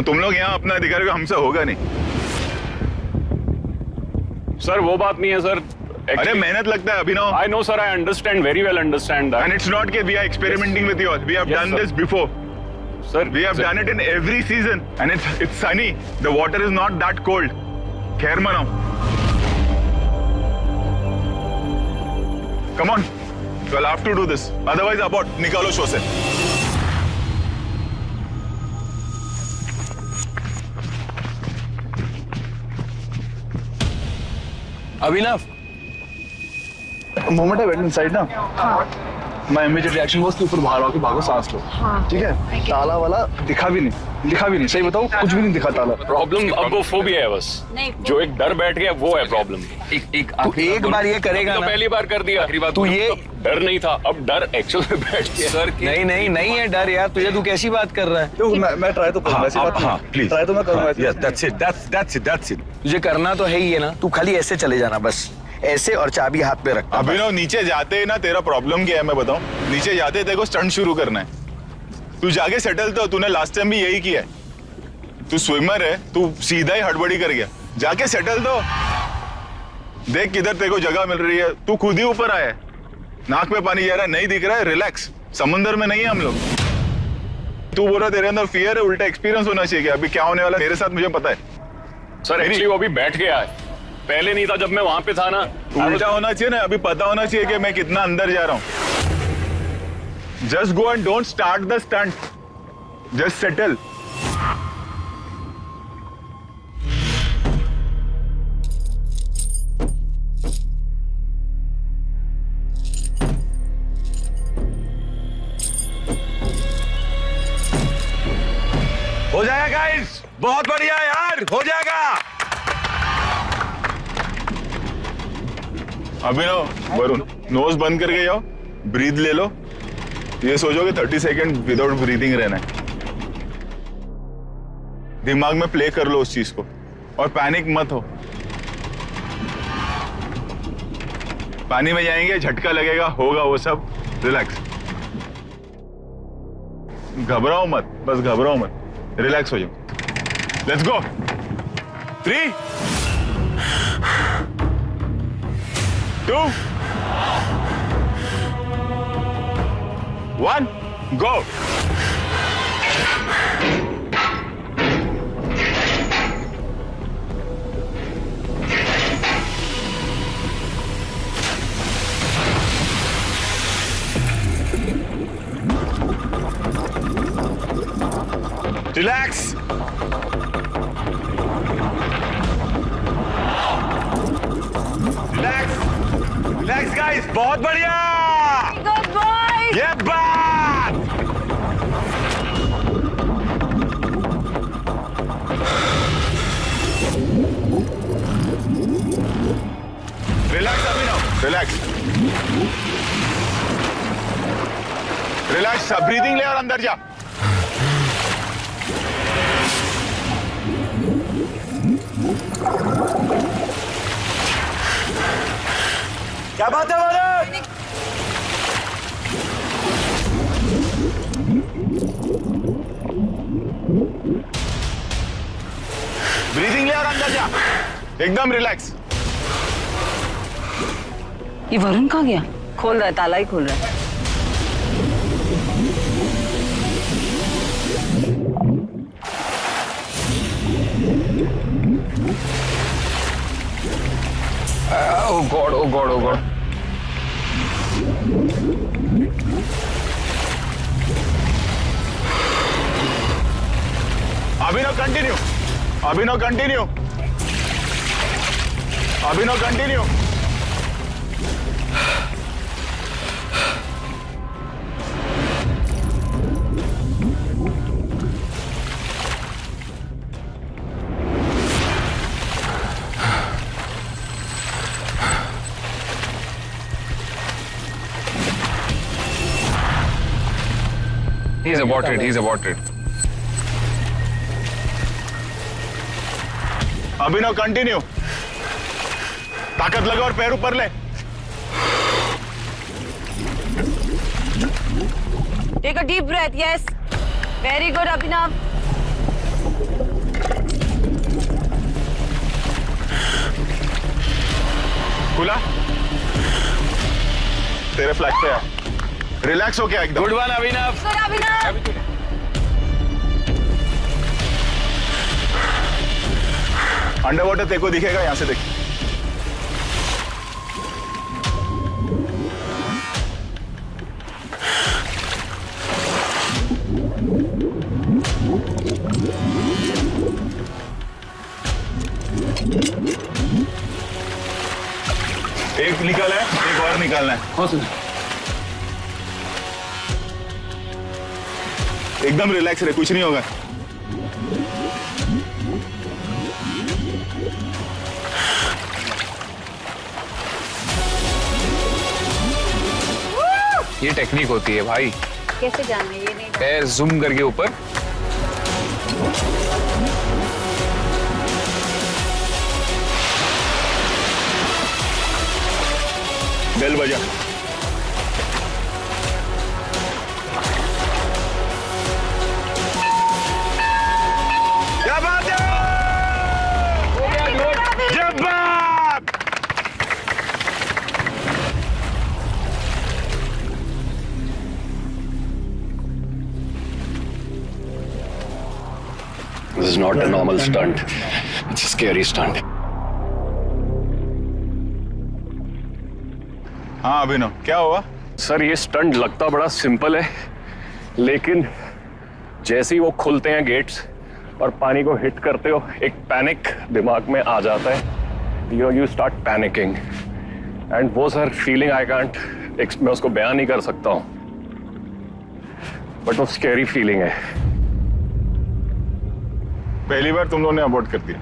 तुम लोग यहाँ अपना अधिकार हमसे होगा नहीं। सर वो बात नहीं है सर। अरे मेहनत लगता है अभिनव। I know sir, I understand, very well understand that. And it's not that we are experimenting with you all. We have Yes, done sir. this before. Sir, We have done it in every season. And it's sunny. The water is not that cold. Khair manao. Come on. You'll have to do this. Otherwise abort. Nikalo show se. Abhinav, moment है wait inside ना, my immediate reaction was कि ऊपर बाहर आके भागो, सांस लो। ठीक है, ताला वाला दिखा भी नहीं, सही बताओ कुछ भी नहीं दिखा ताला। प्रॉब्लम अब वो फोबिया है बस, जो एक डर बैठ गया वो है प्रॉब्लम। एक बार ये करेगा तो ना, पहली बार कर दिया, तू ये डर नहीं था, अब डर एक्चुअल में बैठ गया। सर नहीं है डर यार, तुझे तू कैसी बात कर रहा है? तो मैं ट्राई तो करूंगा, ऐसी बात नहीं, प्लीज ट्राई तो मैं करूंगा। Yes that's it. तुझे करना तो है ही है ना, तू खाली ऐसे चले जाना बस, ऐसे, और चाबी हाथ पे रखना। अभिनव नीचे जाते ही ना, तेरा प्रॉब्लम क्या है मैं बताऊं, नीचे जाते तेरे को स्टंट शुरू करना है। तू जाके सेटल तो, तूने लास्ट टाइम भी यही किया है। तू स्विमर है, तू सीधा ही हड़बड़ी कर गया, जाके सेटल तो देख किधर तेरे को जगह मिल रही है। तू खुद ही ऊपर आया है, नाक में पानी जा रहा है, नहीं दिख रहा है, रिलैक्स, समुंदर में नहीं है हम लोग। तू बोल रहा तेरे अंदर फियर है, उल्टा एक्सपीरियंस होना चाहिए। अभी क्या होने वाला मेरे साथ मुझे पता है। सर एक्चुअली वो अभी बैठ गया है, पहले नहीं था जब मैं वहां पे था ना। उल्टा होना चाहिए ना, अभी पता होना चाहिए कि मैं कितना अंदर जा रहा हूं। Just go and don't start the stunt, just settle. हो जाएगा गाइस, बहुत बढ़िया यार, हो जाएगा। अभिनव, वरुण, नोज बंद करके जाओ, ब्रीथ ले लो। ये सोचो कि 30 सेकेंड विदाउट ब्रीथिंग रहना है। दिमाग में प्ले कर लो उस चीज को, और पैनिक मत हो। पानी में जाएंगे, झटका लगेगा, होगा वो सब, रिलैक्स। घबराओ मत, बस घबराओ मत, रिलैक्स हो जाओ। Let's go. 3 2 1 go. Relax. Relax guys, बहुत बढ़िया। Good boy. ये बात। Relax Abhinav, relax relax. Breathing ले और अंदर जा। क्या बात है वरुण? ब्रीदिंग ले और अंदर जा, एकदम रिलैक्स। ये वरुण कहाँ गया? खोल रहा है, ताला ही खोल रहा है। Oh God, oh God, oh God. Abhinav continue, Abhinav continue, Abhinav continue. He's aborted, he's aborted. Abhinav continue, ताकत लगा और पैर ऊपर ले। Take a deep breath, yes. Very good, Abhinav. खुला, तेरे फ्लैग पे आ। रिलैक्स हो गया एकदम। गुड वन अभिनव। गुड अभिनव। अंडर वाटर तेरे को दिखेगा, यहां से देख। निकाला है, एक और निकालना है। हाँ सर। एकदम रिलैक्स रहे, कुछ नहीं होगा। ये टेक्निक होती है भाई। कैसे जानना ये नहीं पैर जूम करके ऊपर। बेल बजा। क्या बात है? क्या बात! This is not a normal stunt. It's a scary stunt. हाँ अभिनव, क्या हुआ? सर ये स्टंट लगता बड़ा सिंपल है, लेकिन जैसे ही वो खुलते हैं गेट्स और पानी को हिट करते हो, एक पैनिक दिमाग में आ जाता है। यू स्टार्ट पैनिकिंग एंड वो सर फीलिंग आई कांट, मैं उसको बयान नहीं कर सकता हूँ, बट वो स्कैरी फीलिंग है। पहली बार तुम लोगों ने अबॉर्ट कर दिया,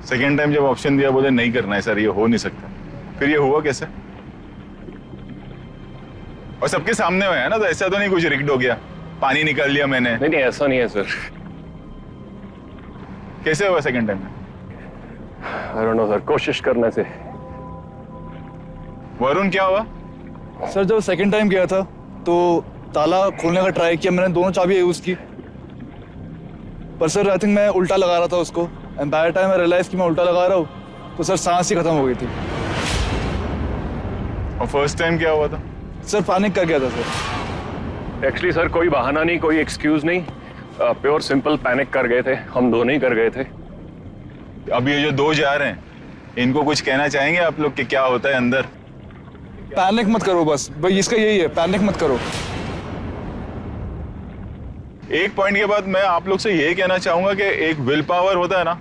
सेकेंड टाइम जब ऑप्शन दिया बोले नहीं करना है सर, ये हो नहीं सकता, फिर ये हुआ कैसे? और सबके सामने हुआ है ना, तो ऐसा तो नहीं कुछ रिग्ड हो गया, पानी निकाल लिया मैंने? नहीं नहीं ऐसा नहीं है सर। कैसे हुआ सेकेंड टाइम में? आई डोंट नो सर, कोशिश करने से। वरुण क्या हुआ? सर जब सेकंड टाइम गया था तो ताला खोलने का ट्राई किया मैंने, दोनों चाबी यूज की, पर सर आई थिंक मैं उल्टा लगा रहा था उसको, and by the time I realise कि मैं उल्टा लगा रहा हूँ तो सर सांस ही खत्म हो गई थी। और फर्स्ट टाइम क्या हुआ था? सर पैनिक कर गया था सर। एक्चुअली सर कोई बहाना नहीं, कोई एक्सक्यूज नहीं, प्योर सिंपल पैनिक कर गए थे, हम दोनों ही कर गए थे। अब ये जो दो जा रहे हैं, इनको कुछ कहना चाहेंगे आप लोग कि क्या होता है अंदर? पैनिक मत करो बस भाई, इसका यही है, पैनिक मत करो। एक पॉइंट के बाद मैं आप लोग से ये कहना चाहूंगा कि एक विल पावर होता है ना,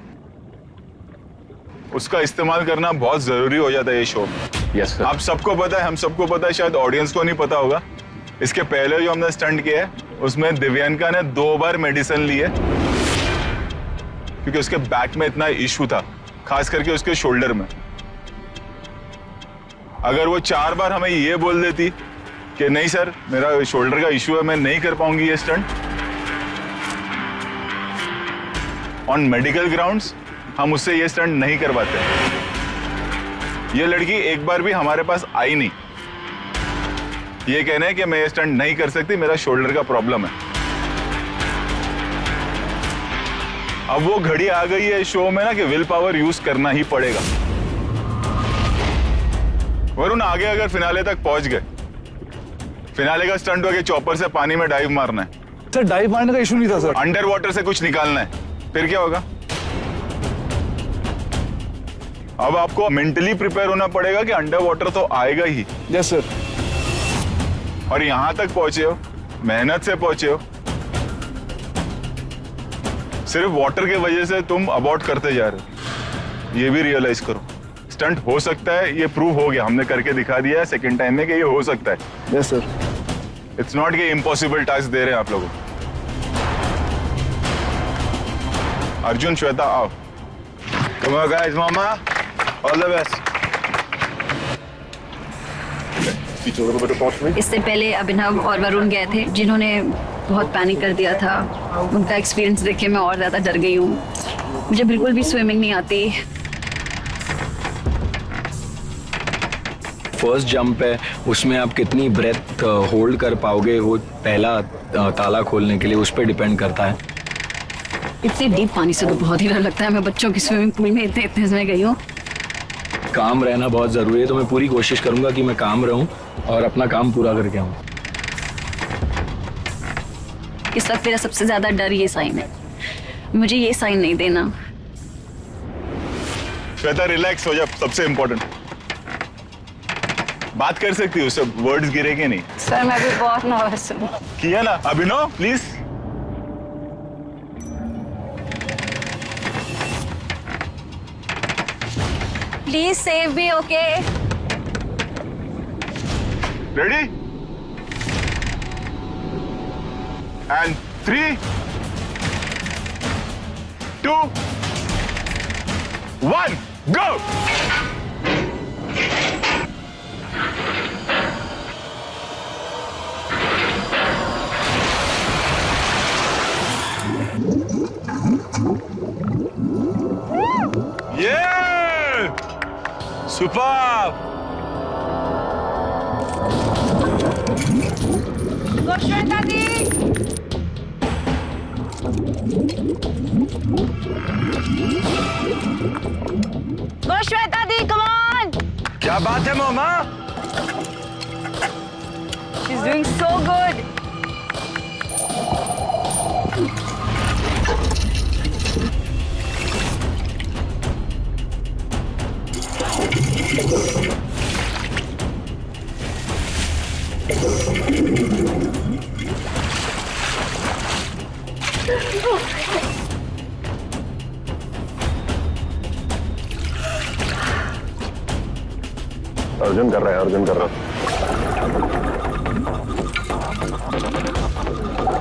उसका इस्तेमाल करना बहुत जरूरी हो जाता है ये शो में। Yes sir. आप सबको पता है, हम सबको पता है, शायद ऑडियंस को नहीं पता होगा। इसके पहले जो हमने स्टंट किया है उसमें दिव्यांका ने 2 बार मेडिसिन ली है, क्योंकि उसके बैक में इतना इशू था, खास करके उसके शोल्डर में। अगर वो 4 बार हमें ये बोल देती कि नहीं सर मेरा शोल्डर का इशू है, मैं नहीं कर पाऊंगी ये स्टंट, ऑन मेडिकल ग्राउंड्स हम उससे ये स्टंट नहीं करवाते। ये लड़की एक बार भी हमारे पास आई नहीं ये कहने कि मैं ये स्टंट नहीं कर सकती, मेरा शोल्डर का प्रॉब्लम है। अब वो घड़ी आ गई है शो में ना कि विल पावर यूज करना ही पड़ेगा। वरुण आगे अगर फिनाले तक पहुंच गए, फिनाले का स्टंट हो गया चॉपर से पानी में डाइव मारना है। सर डाइव मारने का इशू नहीं था सर, अंडर वाटर से कुछ निकालना है, फिर क्या होगा? अब आपको मेंटली प्रिपेयर होना पड़ेगा कि अंडर वाटर तो आएगा ही। Yes sir. और यहां तक पहुंचे हो, मेहनत से पहुंचे हो, सिर्फ वाटर की वजह से तुम अबॉर्ट करते जा रहे हो, ये भी रियलाइज करो। स्टंट हो सकता है, ये प्रूव हो गया, हमने करके दिखा दिया है सेकंड टाइम में कि ये हो सकता है। Yes sir. इट्स नॉट कि इम्पॉसिबल टास्क दे रहे हैं आप लोगों को। अर्जुन, श्वेता आओ। Come on guys, mama. All the best. इससे पहले अभिनव और वरुण गए थे, जिन्होंने बहुत पैनिक कर दिया था। उनका एक्सपीरियंस देख के मैं और ज़्यादा डर गई हूँ। मुझे बिल्कुल भी स्विमिंग नहीं आती। फर्स्ट जंप है, उसमें आप कितनी ब्रेथ होल्ड कर पाओगे, वो पहला ताला खोलने के लिए उस पर डिपेंड करता है। इतने डीप पानी से तो बहुत ही डर लगता है। मैं बच्चों की स्विमिंग पूल में इतने में गई हूँ। काम रहना बहुत ज़रूरी है, तो मैं पूरी कोशिश करूंगा कि मैं काम रहूं और अपना काम पूरा करके आऊं। इस वक्त मेरा सबसे ज्यादा डर ये साइन है, मुझे ये साइन नहीं देना। श्वेता रिलैक्स हो जा, सबसे इम्पोर्टेंट बात कर सकती हो, उससे वर्ड्स गिरेंगे नहीं। सर मैं भी बहुत नर्वस हूँ। किया ना Abhinav, please. Please save me, okay? Ready and 3, 2, 1 go. Yeah! Superb! Go Shweta di! Go Shweta di, come on! क्या बात है मोमा? She's doing so good. Arjun कर रहा है, अर्जुन कर रहा है।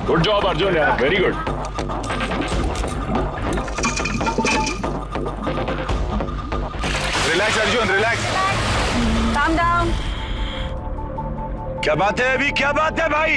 गुड जॉब अर्जुन यार, very good. Relax Arjun, relax. Calm down. क्या बात है अभी, क्या बात है भाई?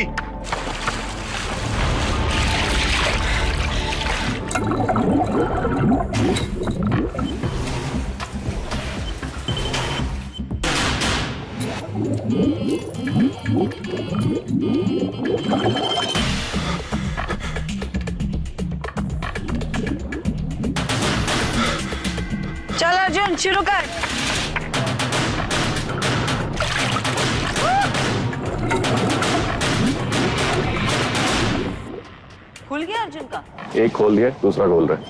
चल अर्जुन शुरू कर। खुल गया अर्जुन का। एक खोल दिया, दूसरा खोल रहा है।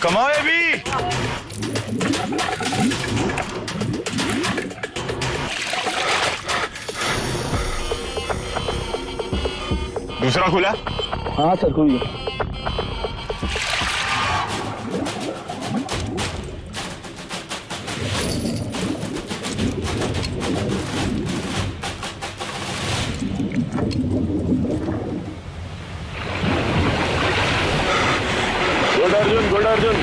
कमाओ अभी। दूसरा खुला। हाँ सर खुल गया। Good Arjun, good Arjun.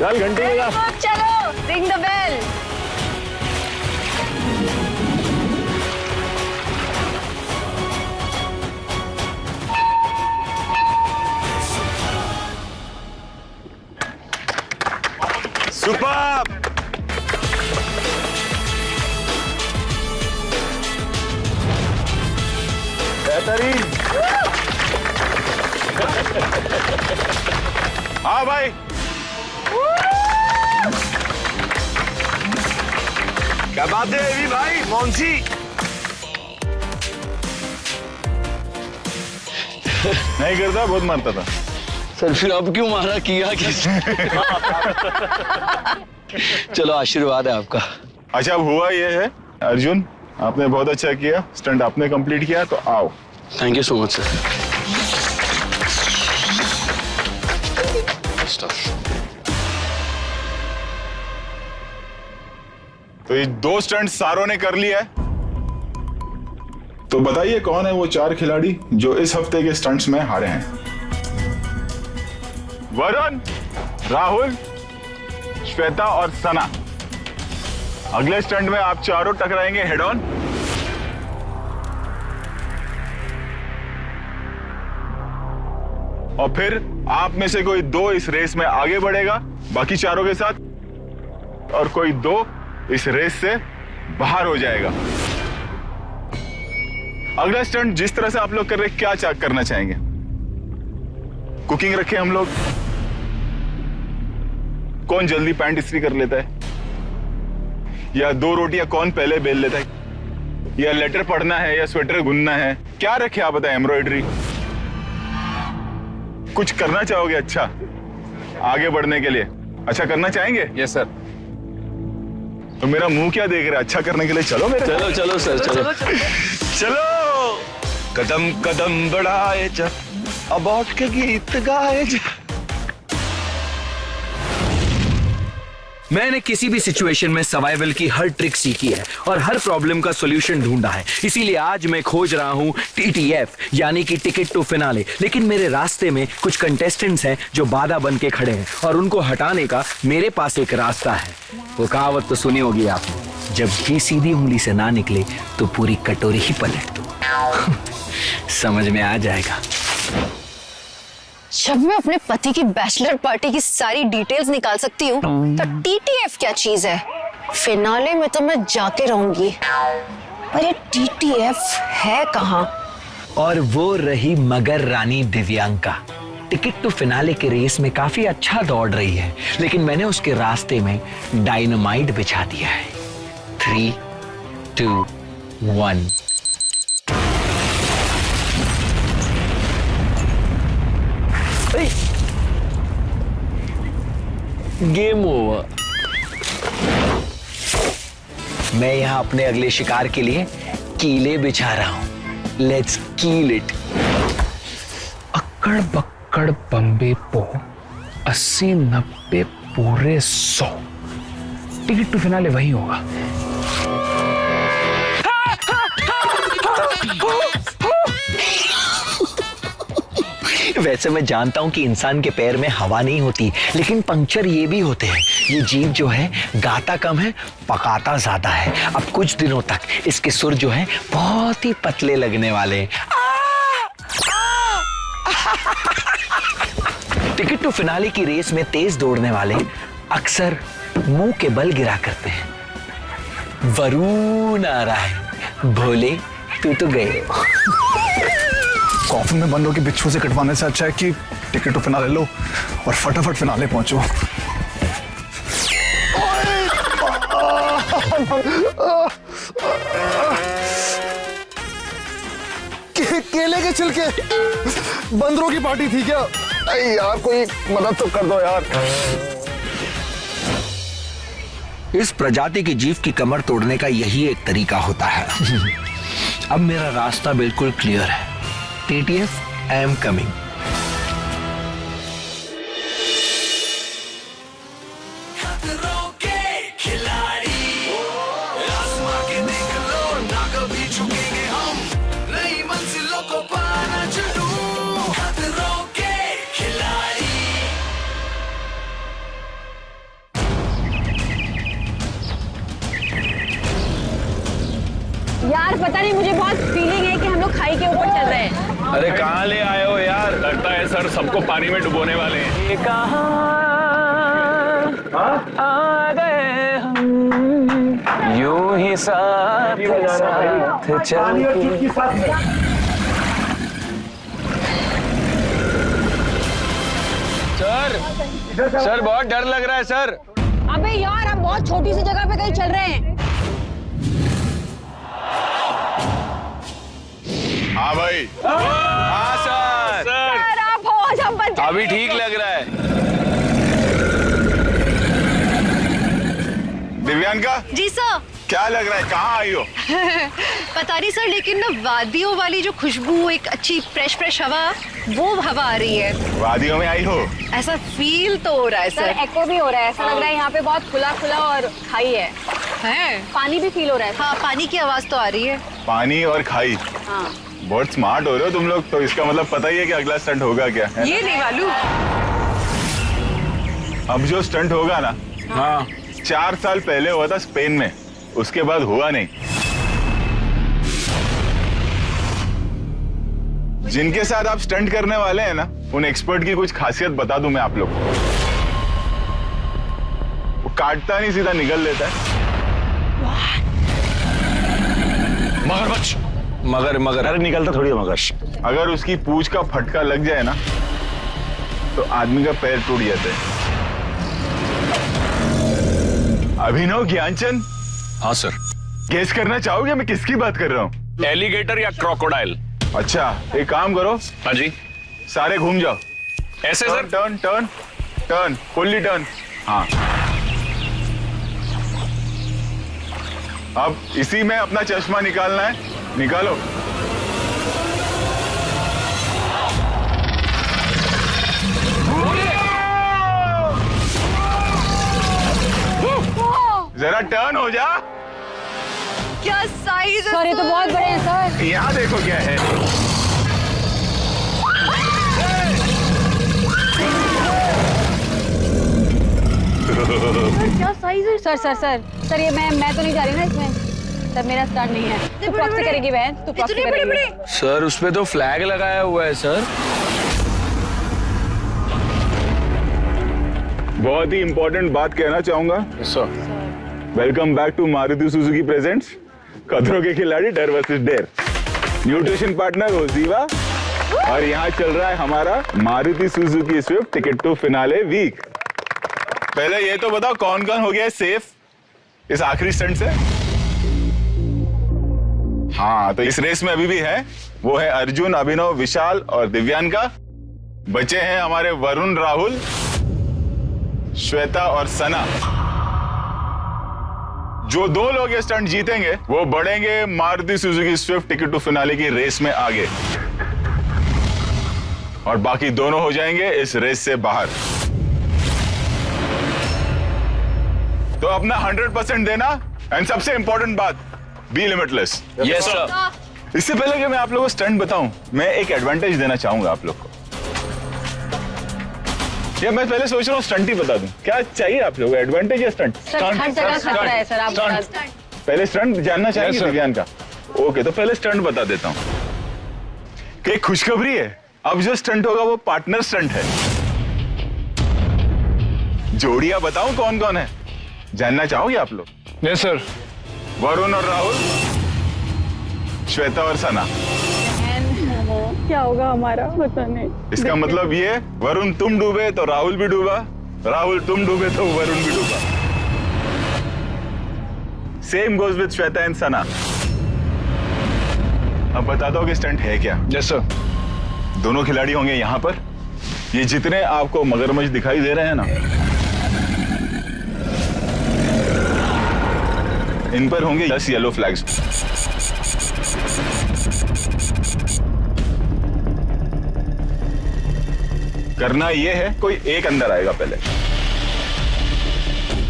चल घंटी बजा। चलो रिंग द बेल। सुपर। बेहतरीन। हाँ भाई, क्या बात है अभी भाई, मोंसी। नहीं करता, बहुत मारता था। सर फिर अब क्यों मारा, किया किस? चलो आशीर्वाद है आपका। अच्छा अब हुआ ये है अर्जुन, आपने बहुत अच्छा किया, स्टंट आपने कंप्लीट किया, तो आओ। Thank you so much sir. तो ये 2 स्टंट सारों ने कर लिया है। तो बताइए कौन है वो 4 खिलाड़ी जो इस हफ्ते के स्टंट्स में हारे हैं? वरुण, राहुल, श्वेता और सना। अगले स्टंट में आप चारों टकराएंगे हेड ऑन। और फिर आप में से कोई 2 इस रेस में आगे बढ़ेगा बाकी चारों के साथ, और कोई 2 इस रेस से बाहर हो जाएगा। अगला स्टंट जिस तरह से आप लोग कर रहे हैं, क्या करना चाहेंगे? कुकिंग रखे हम लोग? कौन जल्दी पैंट इस्त्री कर लेता है, या 2 रोटियां कौन पहले बेल लेता है, या लेटर पढ़ना है या स्वेटर बुनना है? क्या रखे आप बताएं? एम्ब्रॉयडरी कुछ करना चाहोगे अच्छा आगे बढ़ने के लिए? अच्छा करना चाहेंगे? Yes sir. तो मेरा मुंह क्या देख रहा है? अच्छा करने के लिए चलो मेरे। चलो चलो सर चलो। चलो कदम कदम बढ़ाए जा, अबाउट के गीत गाए जा। मैंने किसी भी सिचुएशन में सर्वाइवल की हर ट्रिक सीखी है और हर प्रॉब्लम का सॉल्यूशन ढूंढा है। इसीलिए आज मैं खोज रहा हूं TTF यानी कि टिकट टू फिनाले। लेकिन मेरे रास्ते में कुछ कंटेस्टेंट्स हैं जो बाधा बन के खड़े हैं और उनको हटाने का मेरे पास एक रास्ता है। वो कहावत तो सुनी होगी आपने, जब घी सीधी उंगली से ना निकले तो पूरी कटोरी ही पलट दो। समझ में आ जाएगा। जब मैं अपने पति की बैचलर पार्टी की सारी डिटेल्स निकाल सकती हूँ तो TTF क्या चीज है? फिनाले में तो मैं जाके रहूंगी, पर ये TTF है कहाँ? और वो रही मगर रानी दिव्यांका। टिकट टू फिनाले के रेस में काफी अच्छा दौड़ रही है, लेकिन मैंने उसके रास्ते में डायनामाइट बिछा दिया है। 3, 2, 1। Game over. मैं यहां अपने अगले शिकार के लिए कीले बिछा रहा हूं। लेट्स कील इट। अक्कड़ बक्कड़ बम्बे पो 80 90 पूरे 100। टिकट टू फिनाले वही होगा। वैसे मैं जानता हूं कि इंसान के पैर में हवा नहीं होती, लेकिन पंक्चर ये भी होते हैं। ये जीव जो है गाता कम है पकाता ज्यादा है। अब कुछ दिनों तक इसके सुर जो है बहुत ही पतले लगने वाले हैं। टिकट टू फिनाले की रेस में तेज दौड़ने वाले अक्सर मुंह के बल गिरा करते हैं। वरुण आ रहा है। भोले तू तो गए। कॉफिन में बंद होकर बिच्छू से कटवाने से अच्छा है कि टिकट टू फिनाले लो और फटाफट फिनाले पहुंचो। केले के छिलके, बंदरों की पार्टी थी क्या? अरे यार कोई मदद तो कर दो यार। इस प्रजाति के जीव की कमर तोड़ने का यही एक तरीका होता है। अब मेरा रास्ता बिल्कुल क्लियर है। TTF, I am coming. खतरों के खिलाड़ी, आसमां के देख लो, ना कभी झुकेंगे हम, नई मंजिलों को पाना जुनून। खतरों के खिलाड़ी। यार पता नहीं, मुझे बहुत फीलिंग है कि हम लोग खाई के ऊपर चल रहे हैं। अरे कहाँ ले आए हो यार? लगता है सर सबको पानी में डुबोने वाले हैं। कहाँ आ गए हम, यूं ही साथ साथ चलते। सर बहुत डर लग रहा है सर। अबे यार, हम बहुत छोटी सी जगह पे कहीं चल रहे हैं। हाँ भाई। हाँ सर। सर आप हो, आज हम बच अभी ठीक लग रहा है। दिव्यांका जी सर। क्या लग रहा है? कहाँ आई हो? पता नहीं सर, लेकिन ना वादियों वाली जो खुशबू, एक अच्छी फ्रेश फ्रेश हवा, वो हवा आ रही है। वादियों में आई हो? ऐसा फील तो हो रहा है सर, सर। एको भी हो रहा है। ऐसा लग रहा है यहाँ पे बहुत खुला खुला और खाई है। है? पानी भी फील हो रहा है। हाँ, पानी की आवाज तो आ रही है। पानी और खाई। हाँ। बहुत स्मार्ट हो रहे हो तुम लोग। तो इसका मतलब पता ही है कि अगला स्टंट होगा क्या है? ये नहीं मालूम। अब जो स्टंट होगा ना, हाँ 4 साल पहले हुआ था स्पेन में, उसके बाद हुआ नहीं। जिनके साथ आप स्टंट करने वाले हैं ना, उन एक्सपर्ट की कुछ खासियत बता दूं मैं आप लोग को। वो काटता नहीं, सीधा निगल लेता है। मगरमच्छ। मगर अरे निकलता थोड़ी है मगर। अगर उसकी पूंछ का फटका लग जाए ना तो आदमी का पैर टूट जाता है। अभिनव ज्ञानचंद। हाँ सर। गेस करना चाहोगे मैं किसकी बात कर रहा हूँ? एलिगेटर या क्रोकोडाइल? अच्छा, एक काम करो, हाँ जी। सारे घूम जाओ। ऐसे sir? Turn turn turn, fully turn. हाँ, अब इसी में अपना चश्मा निकालना है। निकालो। जरा टर्न हो जा। क्या साइज है सर ये तो बहुत बड़े हैं सर। यहाँ देखो क्या है। क्या साइज है? सर सर सर सर ये मैं तो नहीं जा रही ना इसमें। सर मेरा स्टार्ट नहीं है। तू प्रॉक्सी करेगी बहन, तू प्रॉक्सी करेगी। सर उसपे तो फ्लैग लगाया हुआ है सर। बहुत ही इंपॉर्टेंट बात कहना चाहूंगा। Welcome back to Maruti Suzuki presents Khatron Ke Khiladi Darr versus dare. Nutrition partner OZiva और यहाँ चल रहा है हमारा Maruti Suzuki Swift ticket to finale week. पहले ये तो बताओ कौन कौन हो गया है सेफ इस आखिरी स्टंट से? हाँ, तो इस रेस में अभी भी है, वो है अर्जुन, अभिनव, विशाल और दिव्यांका। बचे हैं हमारे वरुण, राहुल, श्वेता और सना। जो 2 लोग ये स्टंट जीतेंगे वो बढ़ेंगे Maruti Suzuki Swift ticket to finale की रेस में आगे, और बाकी दोनों हो जाएंगे इस रेस से बाहर। तो अपना 100% देना, एंड सबसे इंपॉर्टेंट बात, बी लिमिटलेस। Yes sir. इससे पहले कि मैं आप लोगों को स्टंट बताऊं, मैं एक एडवांटेज देना चाहूंगा आप लोग को। या मैं पहले सोच रहा हूँ स्टंट ही बता दूं, क्या चाहिए आप लोगों को, एडवांटेज या स्टंट? हर जगह खतरा है सर, आप बता दो। पहले स्टंट जानना चाहेंगे दिव्यान का? ओके, तो पहले स्टंट बता देता हूँ कि एक खुशखबरी है, अब जो स्टंट होगा वो पार्टनर स्टंट है। जोड़ियां बताऊं कौन कौन है, जानना चाहोगे आप लोग? Yes sir. वरुण और राहुल, श्वेता और सना। क्या होगा हमारा पता नहीं। इसका मतलब ये, वरुण तुम डूबे तो राहुल भी डूबा, राहुल तुम डूबे तो वरुण भी डूबा। Same goes with Shweta and Sana. अब बता दो कि स्टंट है क्या? Yes sir. दोनों खिलाड़ी होंगे यहाँ पर। ये जितने आपको मगरमच्छ दिखाई दे रहे हैं ना, इन पर होंगे 10 येलो फ्लैग्स। करना यह है, कोई एक अंदर आएगा पहले,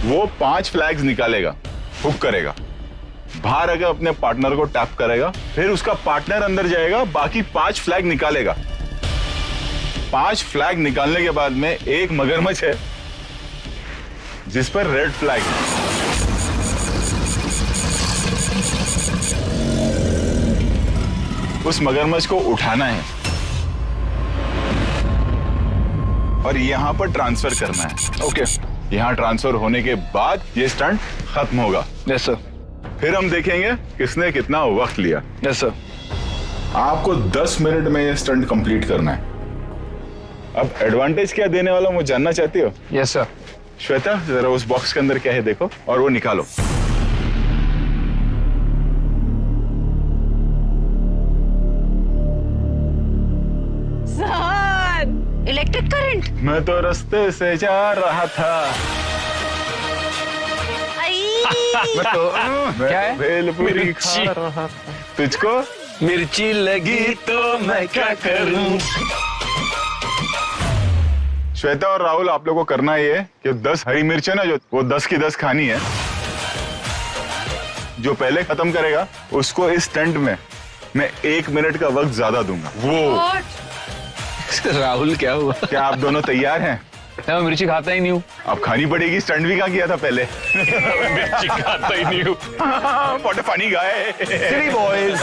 वो 5 फ्लैग्स निकालेगा, हुक करेगा, बाहर आकर अपने पार्टनर को टैप करेगा, फिर उसका पार्टनर अंदर जाएगा, बाकी 5 फ्लैग निकालेगा। 5 फ्लैग निकालने के बाद में एक मगरमच्छ है जिस पर रेड फ्लैग है। उस मगरमच्छ को उठाना है और यहां पर ट्रांसफर करना है। ओके, यहां ट्रांसफर होने के बाद ये स्टंट खत्म होगा। Yes sir. फिर हम देखेंगे किसने कितना वक्त लिया। Yes sir. आपको 10 मिनट में ये स्टंट कंप्लीट करना है। अब एडवांटेज क्या देने वाला हूं वो जानना चाहती हो? Yes sir. श्वेता, जरा उस बॉक्स के अंदर क्या है देखो और वो निकालो। Electric current. मैं तो रास्ते से जा रहा था। क्या है? भेलपुरी खा रहा था। तुझको मिर्ची लगी तो मैं क्या करूं? श्वेता और राहुल, आप लोगों को करना ये है कि 10 हरी मिर्च है ना, जो वो 10 की 10 खानी है। जो पहले खत्म करेगा उसको इस स्टंट में मैं 1 मिनट का वक्त ज्यादा दूंगा। वो राहुल क्या हुआ? क्या आप दोनों तैयार हैं? मैं मिर्ची खाता ही नहीं हूँ। अब खानी पड़ेगी, स्टंट भी कहाँ किया था पहले। मिर्ची खाता ही नहीं हूँ। What a funny guy. Silly boys.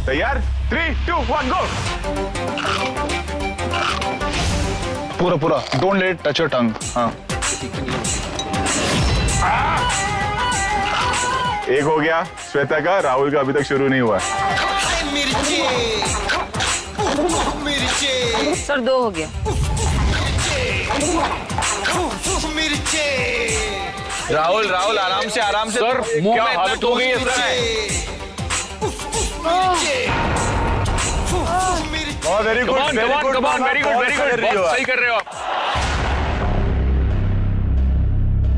तैयार 3, 2, 1 गो। पूरा पूरा don't let touch your tongue. हाँ एक हो गया श्वेता का, राहुल का अभी तक शुरू नहीं हुआ। सर 2 हो गया। राहुल राहुल आराम से सर मुंह क्या में इतना हालत हो गई है टोस्ट सर? वेरी गुड, कमान वेरी गुड, बहुत सही कर रहे हो आप।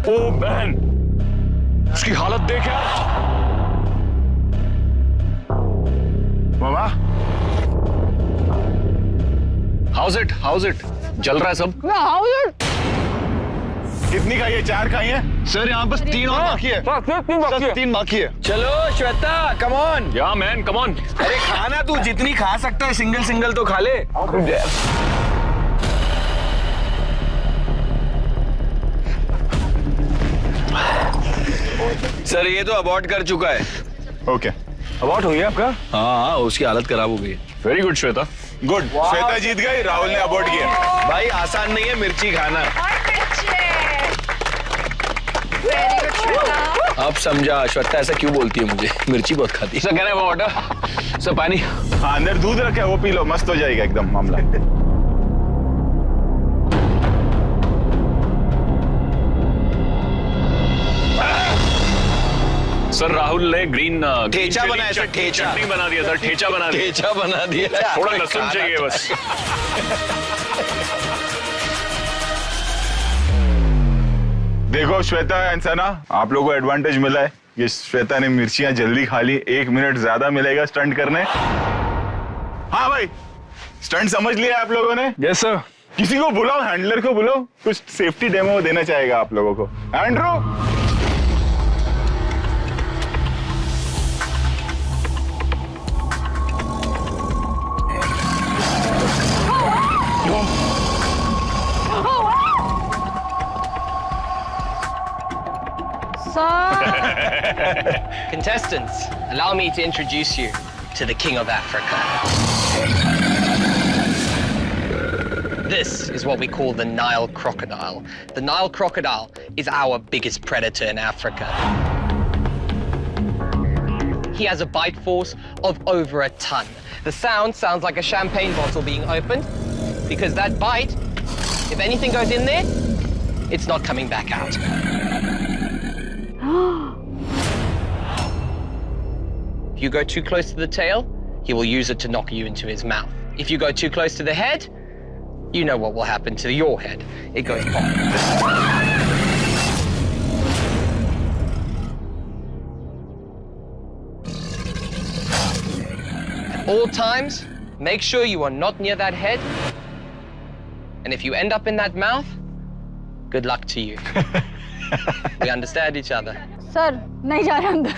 ओ मैन, उसकी हालत देख यार। मामा हाउस इट जल रहा है सब। कितनी खाई है? 4 खाई है सर, यहाँ बस 3 और बाकी है। सर 3 बाकी है। चलो श्वेता कम ऑन। या मैन कम ऑन। अरे खाना तू जितनी खा सकता है, सिंगल सिंगल तो खा ले। सर ये तो अबॉर्ट कर चुका है। ओके, अबाउट हो गया आपका? हाँ उसकी हालत खराब हो गई है। Very good Shweta. Good, Shweta जीत गई, राहुल ने अबॉर्ट किया। भाई आसान नहीं है मिर्ची खाना। अब समझा श्वेता ऐसा क्यों बोलती है मुझे, मिर्ची बहुत खाती है। सर कह रहे हैं वाटर, सर पानी। हाँ, अंदर दूध रखा है, वो पी लो, मस्त हो जाएगा एकदम मामला। सर राहुल ने ग्रीन ठेचा बनाया सर, ठेचा। चटनी बना दिया सर, ठेचा बना दिया। ठेचा बना दिया। थोड़ा लहसुन चाहिए बस। देखो श्वेता एंड सना, आप लोगों को एडवांटेज मिला है कि श्वेता ने मिर्चियां जल्दी खा ली, 1 मिनट ज्यादा मिलेगा स्टंट करने। हाँ भाई, स्टंट समझ लिया आप लोगों ने? Yes sir. किसी को बुलाओ, हैंडलर को बुलाओ, कुछ सेफ्टी डेमो देना चाहेगा आप लोगों को। Andrew, Contestants, allow me to introduce you to the King of Africa. This is what we call the Nile crocodile. The Nile crocodile is our biggest predator in Africa. He has a bite force of over a ton. The sound sounds like a champagne bottle being opened because that bite, if anything goes in there, it's not coming back out. If you go too close to the tail, he will use it to knock you into his mouth. If you go too close to the head, you know what will happen to your head. It goes pop. At all times, make sure you are not near that head. And if you end up in that mouth, good luck to you. We understand each other. Sir नहीं जा रहा अंदर।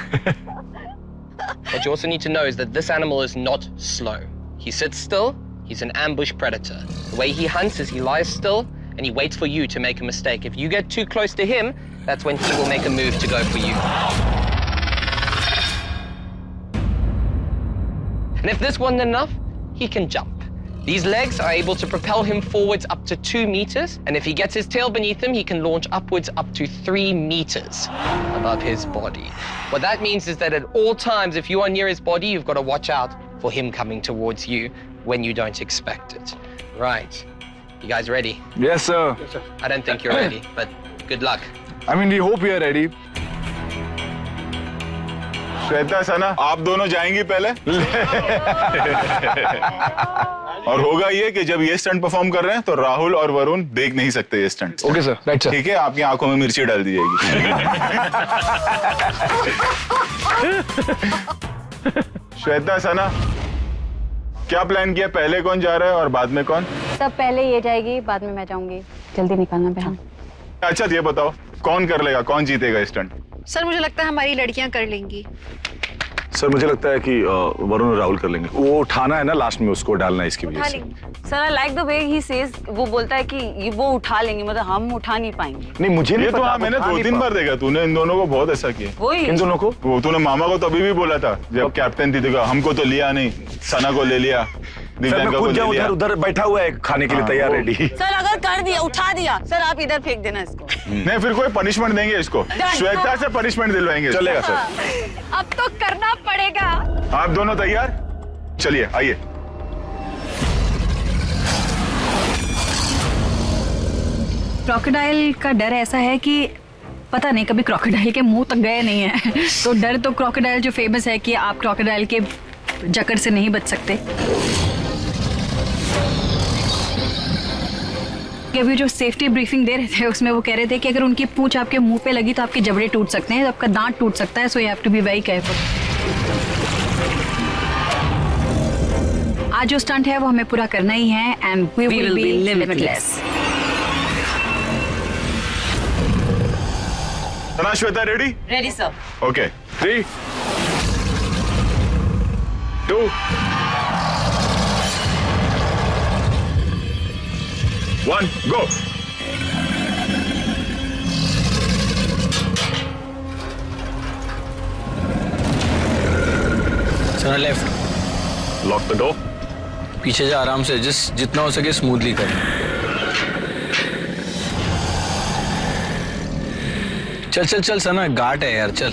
What you also need to know is that this animal is not slow. He sits still, he's an ambush predator. The way he hunts is he lies still and he waits for you to make a mistake. If you get too close to him, that's when he will make a move to go for you. And if this wasn't enough, he can jump. These legs are able to propel him forwards up to 2 meters, and if he gets his tail beneath him, he can launch upwards up to 3 meters above his body. What that means is that at all times, if you are near his body, you've got to watch out for him coming towards you when you don't expect it. Right. You guys ready? Yes sir. I don't think you're ready, but good luck. I mean we hope we are ready. Shweta सना, आप दोनों जाएंगी पहले। और होगा ये कि जब ये स्टंट परफॉर्म कर रहे हैं तो राहुल और वरुण देख नहीं सकते ये stunt. Okay sir, right sir. ठीक है, आपकी आंखों में मिर्ची डाल दी जाएगी। श्वेता सना, क्या प्लान किया? पहले कौन जा रहा है और बाद में कौन? सब पहले ये जाएगी, बाद में मैं जाऊंगी। जल्दी निकालना बहन। अच्छा ये बताओ, कौन कर लेगा, कौन जीतेगा स्टंट? सर मुझे लगता है हमारी लड़कियां कर लेंगी। सर मुझे लगता है कि वरुण और राहुल कर लेंगे, वो उठाना है ना लास्ट में, उसको डालना है इसकी वजह से। Sir I like the way he says, वो बोलता है कि ये वो उठा लेंगे, मतलब हम उठा नहीं पाएंगे। नहीं मुझे नहीं ये तो पता, हाँ मैंने उठा नहीं 2-3 बार देखा, तूने इन दोनों को बहुत ऐसा किया। वही इन दोनों को वो तूने मामा को तभी भी बोला था जब कैप्टन थी, देखो हमको तो लिया नहीं, सना को ले लिया, दिव्यांका को ले लिया। उधर बैठा हुआ है खाने के लिए तैयार रेडी। सर अगर कर दिया, उठा दिया, सर आप इधर फेंक देना इसको। नहीं फिर कोई पनिशमेंट देंगे इसको, श्वेता से पनिशमेंट दिलवाएंगे। चलेगा सर। अब तो करना पड़ेगा। आप दोनों तैयार? चलिए आइए। क्रोकोडाइल का डर ऐसा है कि पता नहीं कभी क्रोकोडाइल के मुंह तक गए नहीं है। तो डर तो क्रोकोडाइल जो फेमस है कि आप क्रोकोडाइल के जकड़ से नहीं बच सकते। अभी जो सेफ्टी ब्रीफिंग दे रहे थे उसमें वो कह रहे थे कि अगर उनकी पूंछ आपके मुंह पे लगी तो आपके जबड़े टूट सकते हैं, आपका दांत टूट सकता है, so you have to be very careful. आज जो स्टंट है वो हमें पूरा करना ही है and we will be limitless. Sana Shweta ready? Ready sir. Okay 3, 2, 1 go. Sana left, lock the door. पीछे जा आराम से, जितना हो सके स्मूथली कर। चल चल चल सना, घाट है यार, चल।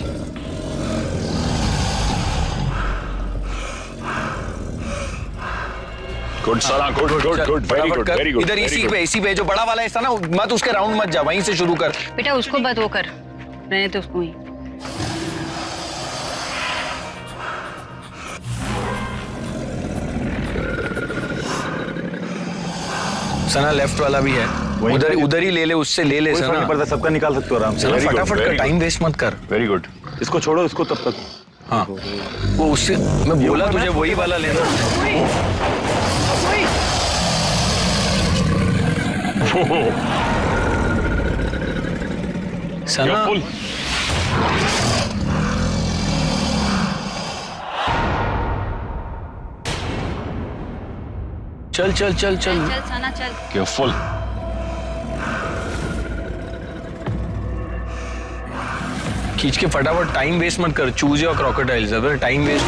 Good Sana, good good good, very good very good. इधर इसी पे जो बड़ा वाला है ना, मत उसके राउंड मत जा, वहीं से शुरू कर। बेटा उसको मत वो कर, रहने तो उसको ही। सना लेफ्ट वाला भी है, उधर ही ले ले, उससे ले ले सना। पड़ता, सबका निकाल सकते हो आराम से। सना फटाफट कर, टाइम वेस्ट मत कर। Very good. इसको छोड़ो, इसको तब तक। हाँ वो उससे मैं बोला तुझे वही वाला लेना। सना चल चल चल चल चल सना चल। केयरफुल। खींच के फटाफट, टाइम वेस्ट मत कर। चूजे और क्रोकोडाइल्स, अगर टाइम वेस्ट।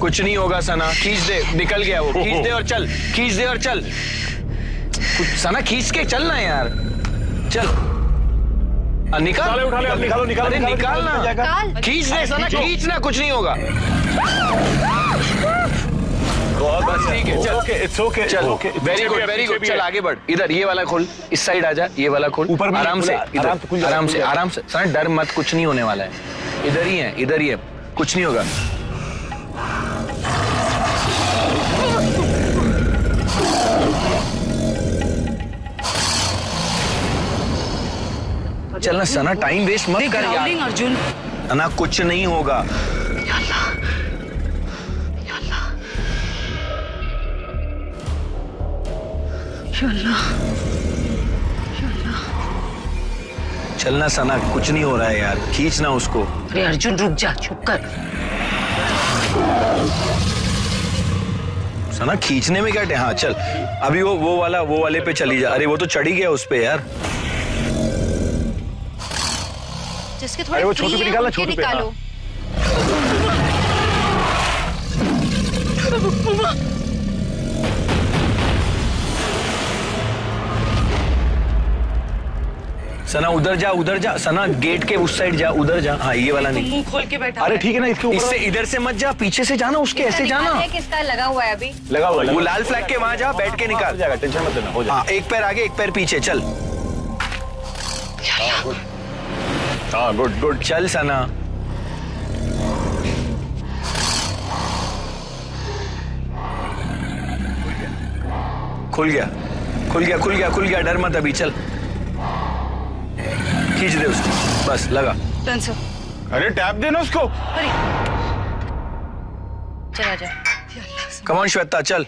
कुछ नहीं होगा सना, खींच दे, निकल गया वो, खींच दे और चल, खींच दे और चल। सना खींच के चलना यार, चल निकाल, उठा ले, निकालो निकालो, अरे निकालना, खींच दे सना, खींचना, कुछ नहीं होगा। बस ठीक है, चल। ओके इट्स ओके, चल वेरी गुड वेरी गुड, चल आगे बढ़। इधर ये वाला खोल, इस साइड आ जा, ये वाला खोल, ऊपर में आराम से, आराम से आराम से सना, डर मत, कुछ नहीं होने वाला है। इधर ही है, इधर ही है, कुछ नहीं होगा। चलना सना, टाइम वेस्ट मत कर यार। अर्जुन सना कुछ नहीं होगा। चलना सना, कुछ नहीं हो रहा है यार, खींचना उसको। अरे अर्जुन रुक जा, चुप कर। सना खींचने में क्या है? हाँ चल, अभी वो वाले पे चली जा। अरे वो तो चढ़ी गया उस पे यार। जिसके अरे वो छोटू पे निकालना, छोटू पे। निकालो। सना उधर जा सना, गेट के उस साइड जा, उधर जा। हाँ ये वाला नहीं, मुंह खोल के बैठा। अरे ठीक है ना, इसके ऊपर इससे इधर से मत जा, पीछे से जाना, उसके ऐसे जाना। किसका लगा हुआ है अभी? लगा हुआ है। वो लाल फ्लैग के वहां जा, बैठ के निकाल। हो जाएगा, टेंशन मत लेना, हो जाएगा। हाँ एक पैर आगे, एक पैर पीछे, चल। हाँ गुड गुड। चल सना, खुल गया, डर मत अभी, चल खींच दे उसको, बस लगा। अरे टैप देना उसको। चला जा। कम ऑन श्वेता, चल।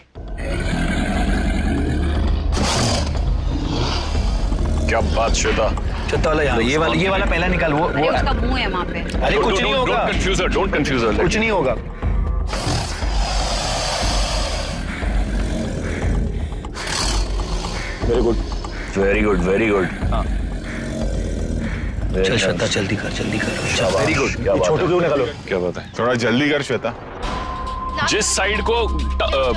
क्या बात श्वेता। श्वेता वाला यहाँ, ये वाला पहला निकाल। वो उसका मुंह है वहाँ पे। अरे कुछ नहीं होगा, डोंट कंफ्यूज हर। कुछ नहीं होगा। Very good very good very good. हाँ चल श्वेता जल्दी कर वेरी गुड। छोटू क्यों निकालो? क्या बात है, थोड़ा जल्दी कर श्वेता। जिस साइड को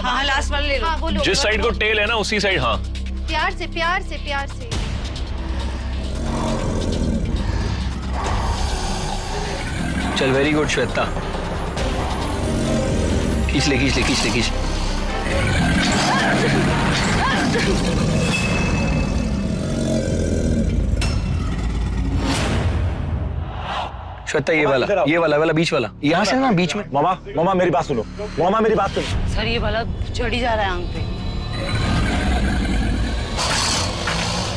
हाँ लास्ट वाला ले लो। जिस साइड को टेल है ना उसी साइड। हाँ प्यार से प्यार से प्यार से। चल वेरी गुड श्वेता। खींच ले। श्वेता ये वाला बीच वाला, यहाँ से ना बीच में। मामा मेरी बात सुनो, मामा मेरी बात सुनो। सर ये वाला चढ़ी जा रहा है आंख पे।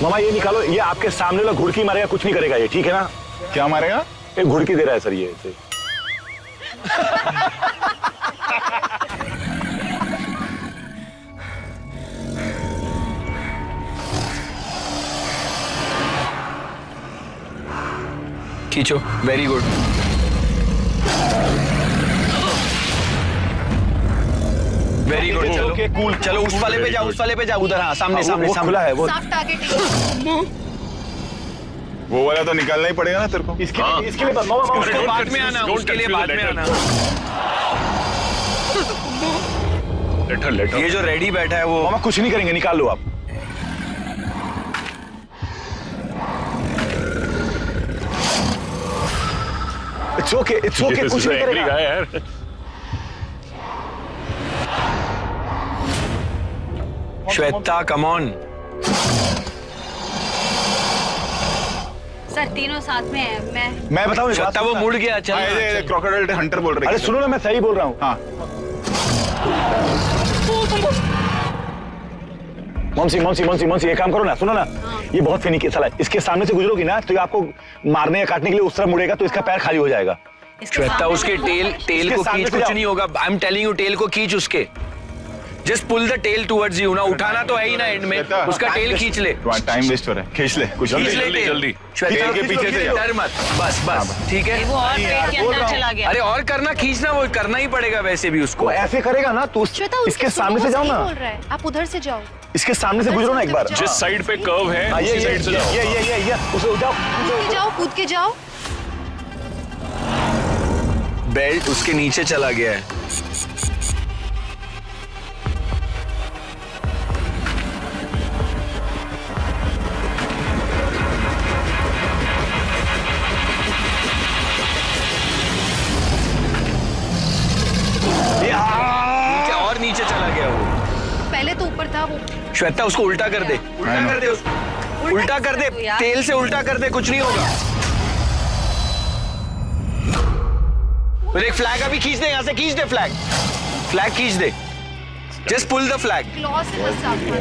मामा ये निकालो, ये आपके सामने वाला घुड़की मारेगा, कुछ नहीं करेगा ये, ठीक है ना? क्या मारेगा? एक घुड़की दे रहा है सर ये। खींचो वेरी गुड। Very good. चलो उस वाले पे जाओ, उधर। हाँ सामने खुला है वो। Soft target. वो वाला तो निकालना ही पड़ेगा ना तेरे को। इसके लिए मामा उसके बाद में आना, उसके लिए बाद में आना। लेटर ये जो रेडी बैठा है वो। मामा कुछ नहीं करेंगे, निकाल लो आप। इट्स ओके कुछ नहीं करेगा यार। Shweta come on. सर तीनों साथ में है। मैं बताऊं श्वेता वो मुड़ गया। चल क्रोकोडाइल हंटर बोल रहे। अरे सुनो ना, मैं सही बोल रहा हूँ। हाँ मौसी एक काम करो ना, सुनो ना। ये बहुत फिनिकी साला, इसके सामने से गुजरोगी ना तो ये आपको मारने या काटने के लिए उस तरफ मुड़ेगा तो इसका पैर खाली हो जाएगा। श्वेता उसके टेल को खींच, कुछ नहीं होगा। I am telling you, tail को खींच उसके। Just pull the tail towards you ना, उठाना तो है ही ना एंड में। उसका टेल खींच ले। टाइम वेस्ट हो रहा है, खींच ले कुछ जल्दी। श्वेता के पीछे से डर मत, बस ठीक है। वो और पेट के अंदर चला गया। अरे और करना, खींचना वो करना ही पड़ेगा वैसे भी उसको। ऐसे करेगा ना तो इसके सामने से जाओ ना। आप उधर से जाओ, इसके सामने से गुजरो ना एक बार। जिस साइड पे कर्व है उसी साइड से जाओ। ये उसे कूद के जाओ। बेल्ट उसके नीचे चला गया है। और नीचे चला गया वो। पहले तो ऊपर था वो। श्वेता उसको उल्टा कर दे, उल्टा कर दे, तेल से उल्टा कर दे, कुछ नहीं होगा। एक फ्लैग अभी खींच दे, यहाँ से खींच दे, फ्लैग खींच दे। Just pull the flag.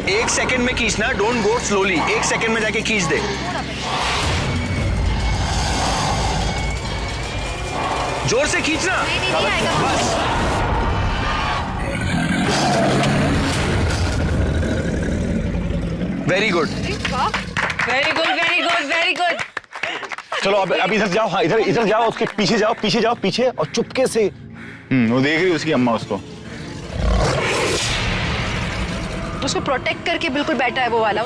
1 second में खींचना, डोंट गो स्लोली। 1 सेकंड में जाके खींच दे। जोर से खींचना। बस वेरी गुड। चलो अब इधर जाओ। हाँ इधर जाओ, उसके पीछे जाओ पीछे और चुपके से। वो देख रही उसकी अम्मा उसको प्रोटेक्ट करके बिल्कुल बैठा है वो वाला।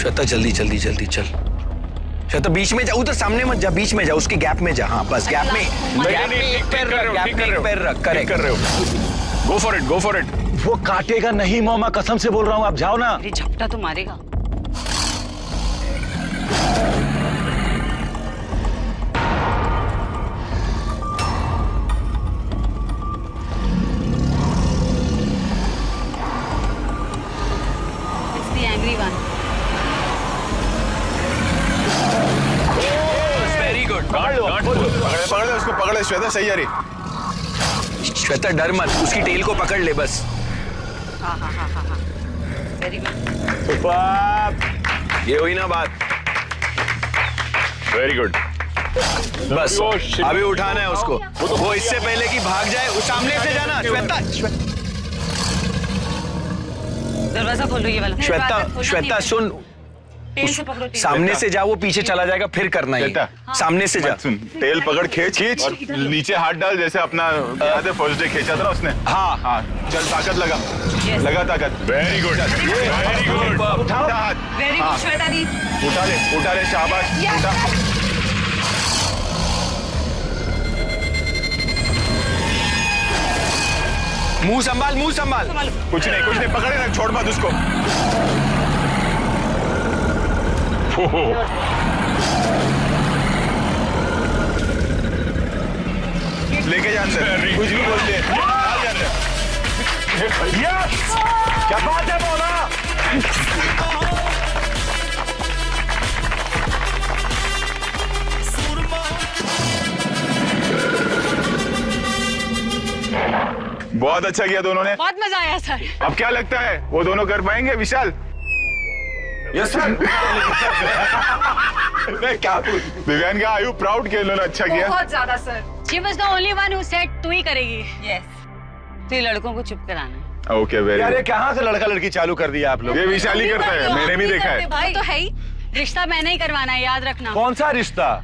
श्वेता जल्दी चल। श्वेता बीच में जा, उधर सामने मत जा, बीच में जा, उसके गैप में जा। हाँ बस गैप में एक पैर रख। करेक्ट कर रहे हो। Go for it. वो काटेगा नहीं मामा, कसम से बोल रहा हूँ, आप जाओ ना। अरे झपटा तो मारेगा। It's the angry one. Very good. पकड़ ले उसको, पकड़ ले श्वेता, सही जा रही। श्वेता डर मत, उसकी टेल को पकड़ ले बस। हाँ वेरी गुड। ये हुई ना बात। Very good. बस अभी उठाना है उसको। वो इससे पहले कि भाग जाए, उस सामने से जाना। श्वेता, दरवाजा खोलो ये वाला। श्वेता, श्वेता सुन, टेल से पकड़ो, टेल। सामने से जा, वो पीछे चला जाएगा, फिर करना है। श्वेता, सामने से जा। सुन, तेल पकड़, खींच और नीचे हाथ डाल, जैसे अपना याद है फर्स्ट डे खींचा था ना उसने। हाँ हाँ, चल ताकत लगा, लगा ताकत। Very good, very good. उठा हाथ, वेरी गुड श्वेता दी। उठा ले, शाबाश, उठा। मुंह संभाल, मुंह संभाल। कुछ नहीं, पकड़े रख, छोड़ मत उसको। लेके जा अंदर, कुछ भी बोलते हैं, डाल दे अंदर। यस, क्या बात है बोला। बहुत अच्छा किया दोनों ने। बहुत मजा आया सर। अब क्या लगता है वो दोनों कर पाएंगे विशाल? Yes sir. मैं क्या दिव्यांगा, आर यू प्राउड कि इन्होंने अच्छा किया? बहुत ज्यादा sir. She was the only one who said तू ही करेगी। यस, तो ये लड़कों को चुप कराना है। ओके, वेरी यार, गुड। ये कहाँ से लड़का लड़की चालू कर दिया आप लोग? ये विशाल ही करता है, मैंने भी देखा है। भाई तो है ही, रिश्ता मैंने ही करवाना है, याद रखना। कौन सा रिश्ता?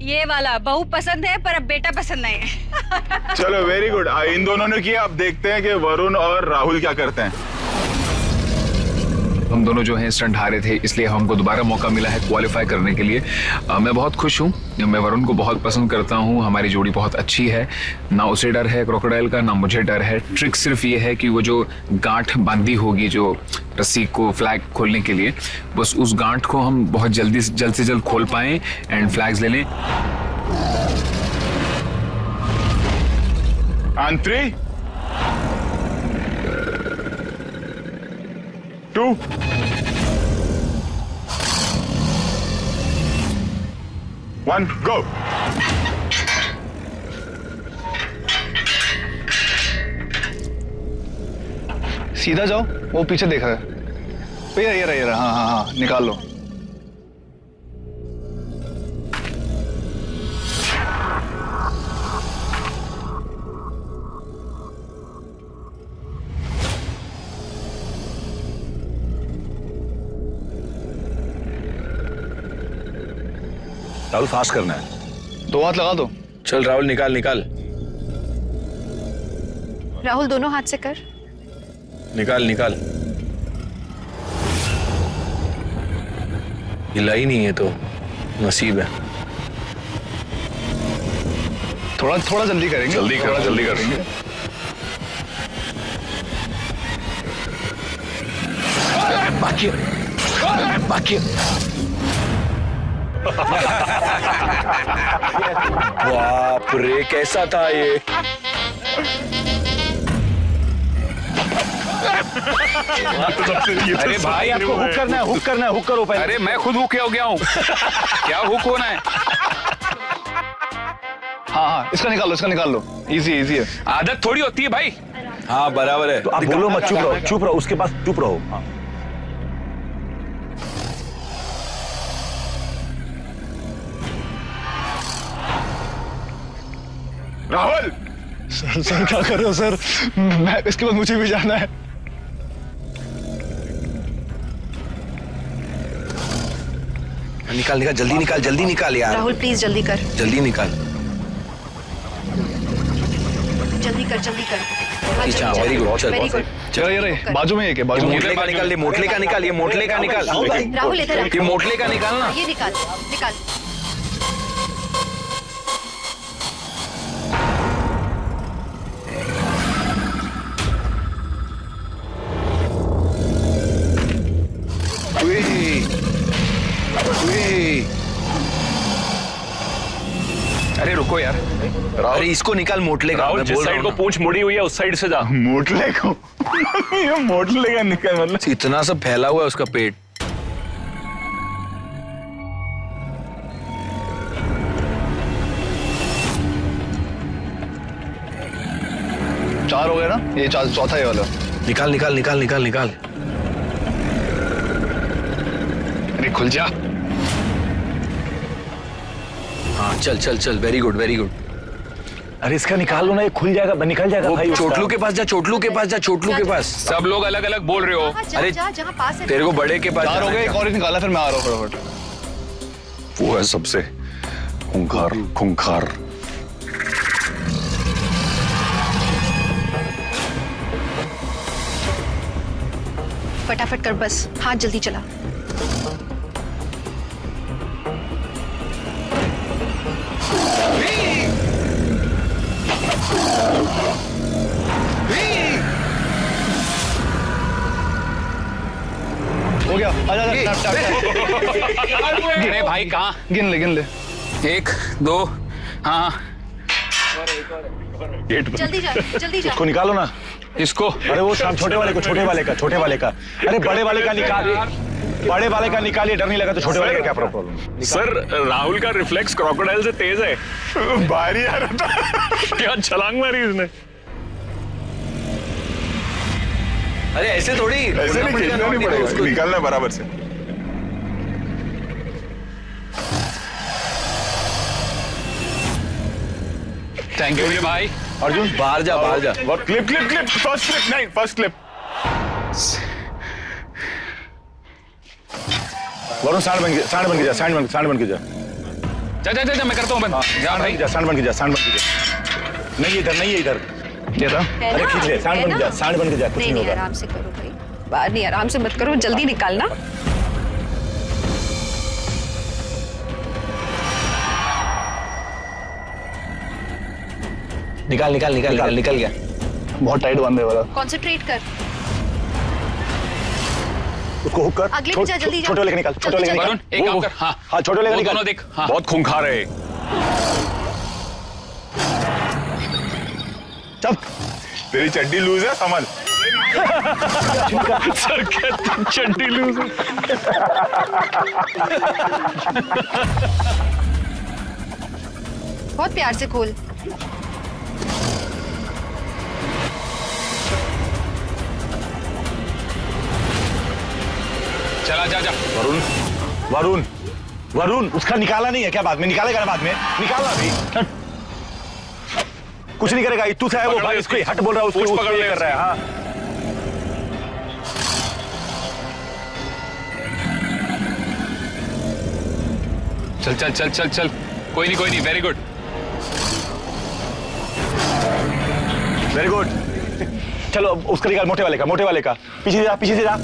ये वाला बहू पसंद है पर अब बेटा पसंद नहीं है। चलो वेरी गुड, इन दोनों ने किया। अब देखते हैं कि वरुण और राहुल क्या करते हैं। हम दोनों जो हैं स्टंट हारे थे, इसलिए हमको दोबारा मौका मिला है क्वालिफाई करने के लिए। मैं बहुत खुश हूँ, मैं वरुण को बहुत पसंद करता हूँ, हमारी जोड़ी बहुत अच्छी है। ना उसे डर है क्रोकोडाइल का, ना मुझे डर है। ट्रिक सिर्फ ये है कि वो जो गांठ बांधी होगी जो रस्सी को फ्लैग खोलने के लिए, बस उस गांठ को हम बहुत जल्द से जल्द खोल पाएं एंड फ्लैग्स ले लें। On 3, 2, 1, go. सीधा जाओ, वो पीछे देख रहा है। भैया ये रहा, हाँ हाँ हाँ, निकाल लो। राहुल, फास्ट करना है। 2 हाथ लगा दो। चल राहुल, निकाल निकाल राहुल दोनों हाथ से कर। निकाल निकाल। हिला ही नहीं है तो नसीब है। थोड़ा जल्दी करेंगे। जल्दी करेंगे। बाकी बाप रे, कैसा था ये? अरे भाई, आपको हुक करना है, हुक करो पहले। अरे मैं खुद हुक हो गया हूँ। क्या हुक होना है? हाँ हाँ, इसका निकाल लो। इजी है। आदत थोड़ी होती है भाई। हाँ बराबर है। तो आप बोलो मत, चुप रहो, उसके पास चुप रहो। राहुल, सर क्या कर रहे हो सर? मैं इसके बाद मुझे भी जाना है। निकाल जल्दी निकाल यार। राहुल प्लीज जल्दी कर। जल्दी निकाल। जल्दी कर। अच्छा, वेरी गुड। चल वेरी गुड। चलो ये रहे, बाजू में एक है, बाजू में। मोटले का निकाल, ये मोटले का निकाल। राहुल इधर आ। ये मोटले का निकालना। ये निकाल। अरे रुको यार। अरे इसको निकाल, मोटले का। राहुल, मैं जिस बोल रहा साइड हूँ को पूंछ मुड़ी हुई है उस साइड से जा। मोटले को। ये मोटले का निकल, मतलब ना। इतना सब फैला हुआ है उसका पेट। चार हो गए ना, ये चौथा ये वाला। निकाल। अरे खुल जा। हाँ चल चल चल, वेरी गुड वेरी गुड। अरे इसका निकाल लो ना, ये खुल जाएगा, निकल जाएगा भाई। चोटलू के पास जा, चोटलू के पास जा, चोटलू के पास। सब लोग अलग अलग बोल रहे हो। अरे जहाँ पास है तेरे को बड़े के पास चार हो जाना गए, है। एक और ही निकाला, फिर मैं आ रहा हूँ फटाफट। वो है सबसे खूंखार खूंखार। फटाफट कर बस, हाथ जल्दी चला। हो गया, आजा। अरे भाई कहाँ? गिन ले। 1 2 हाँ जल्दी जा, जल्दी जा। उसको निकालो ना। इसको। अरे वो छोटे वाले का। अरे बड़े वाले का निकालिए, डर नहीं लगा तो छोटे वाले का क्या प्रॉब्लम? सर राहुल का रिफ्लेक्स क्रोकोडाइल से तेज है। बाहर आ रहा था। क्या छलांग मारी इसने। अरे ऐसे थोड़ी, ऐसे नहीं खींचना नहीं पड़ेगा, निकालना बराबर से। थैंक यू भाई। अर्जुन बाहर जा, बाहर जा। Clip first clip. वरुण सांड बन के जा। जा मैं करता हूँ बंद। जा भाई। सांड बन के जा। नहीं इधर। क्या था? अरे खींच ले, सांड बन के जा, कुछ नहीं नहीं, होगा। आराम से करो भाई, बाहर नहीं, आराम से मत करो, जल्दी निकालना। निकाल गया। बहुत टाइट बांधे वाला। कंसंट्रेट कर। उसको हुक कर। अगले पे जा, जल्दी जा। छोटे वाले का निकाल। वरुण एक काम कर। हाँ छोटे वाले का वो निकाल। दोनों देख। हाँ बहुत खूंखार है। चल तेरी चड्डी लूज है, समझ। सर क्या चड्डी लूज है। बहुत प्यार से खोल। चला जा। वरुण उसका निकाला नहीं है क्या? बाद में निकालेगा ना, बाद में निकालना भी। कुछ नहीं करेगा, तू से है वो भाई, इसको हट बोल रहा है, उसको पकड़ कर रहा है। हाँ चल। कोई नहीं, वेरी गुड। चलो उसका निकाल, मोटे वाले का। पीछे से जा।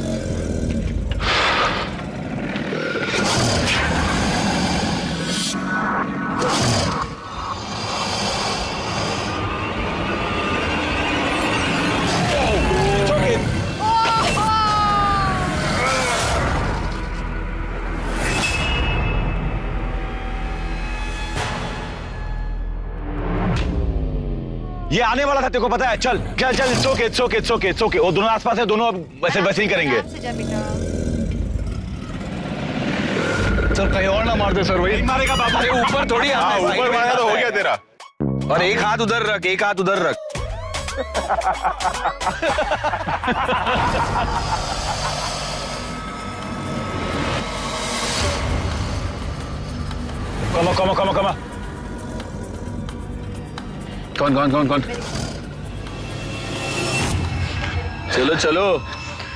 ये आने वाला था, तेरे को पता है। चल इट्स ओके। वो दोनों आसपास है, दोनों अब वैसे ही करेंगे। आराम से जा बेटा। सर कहीं और ना मार दे सर, वही मारेगा बाबा। अरे ऊपर थोड़ी आता है, साइड ऊपर में मारा तो आता हो है। गया तेरा। और एक हाथ उधर रख। कमा। कौन? चलो।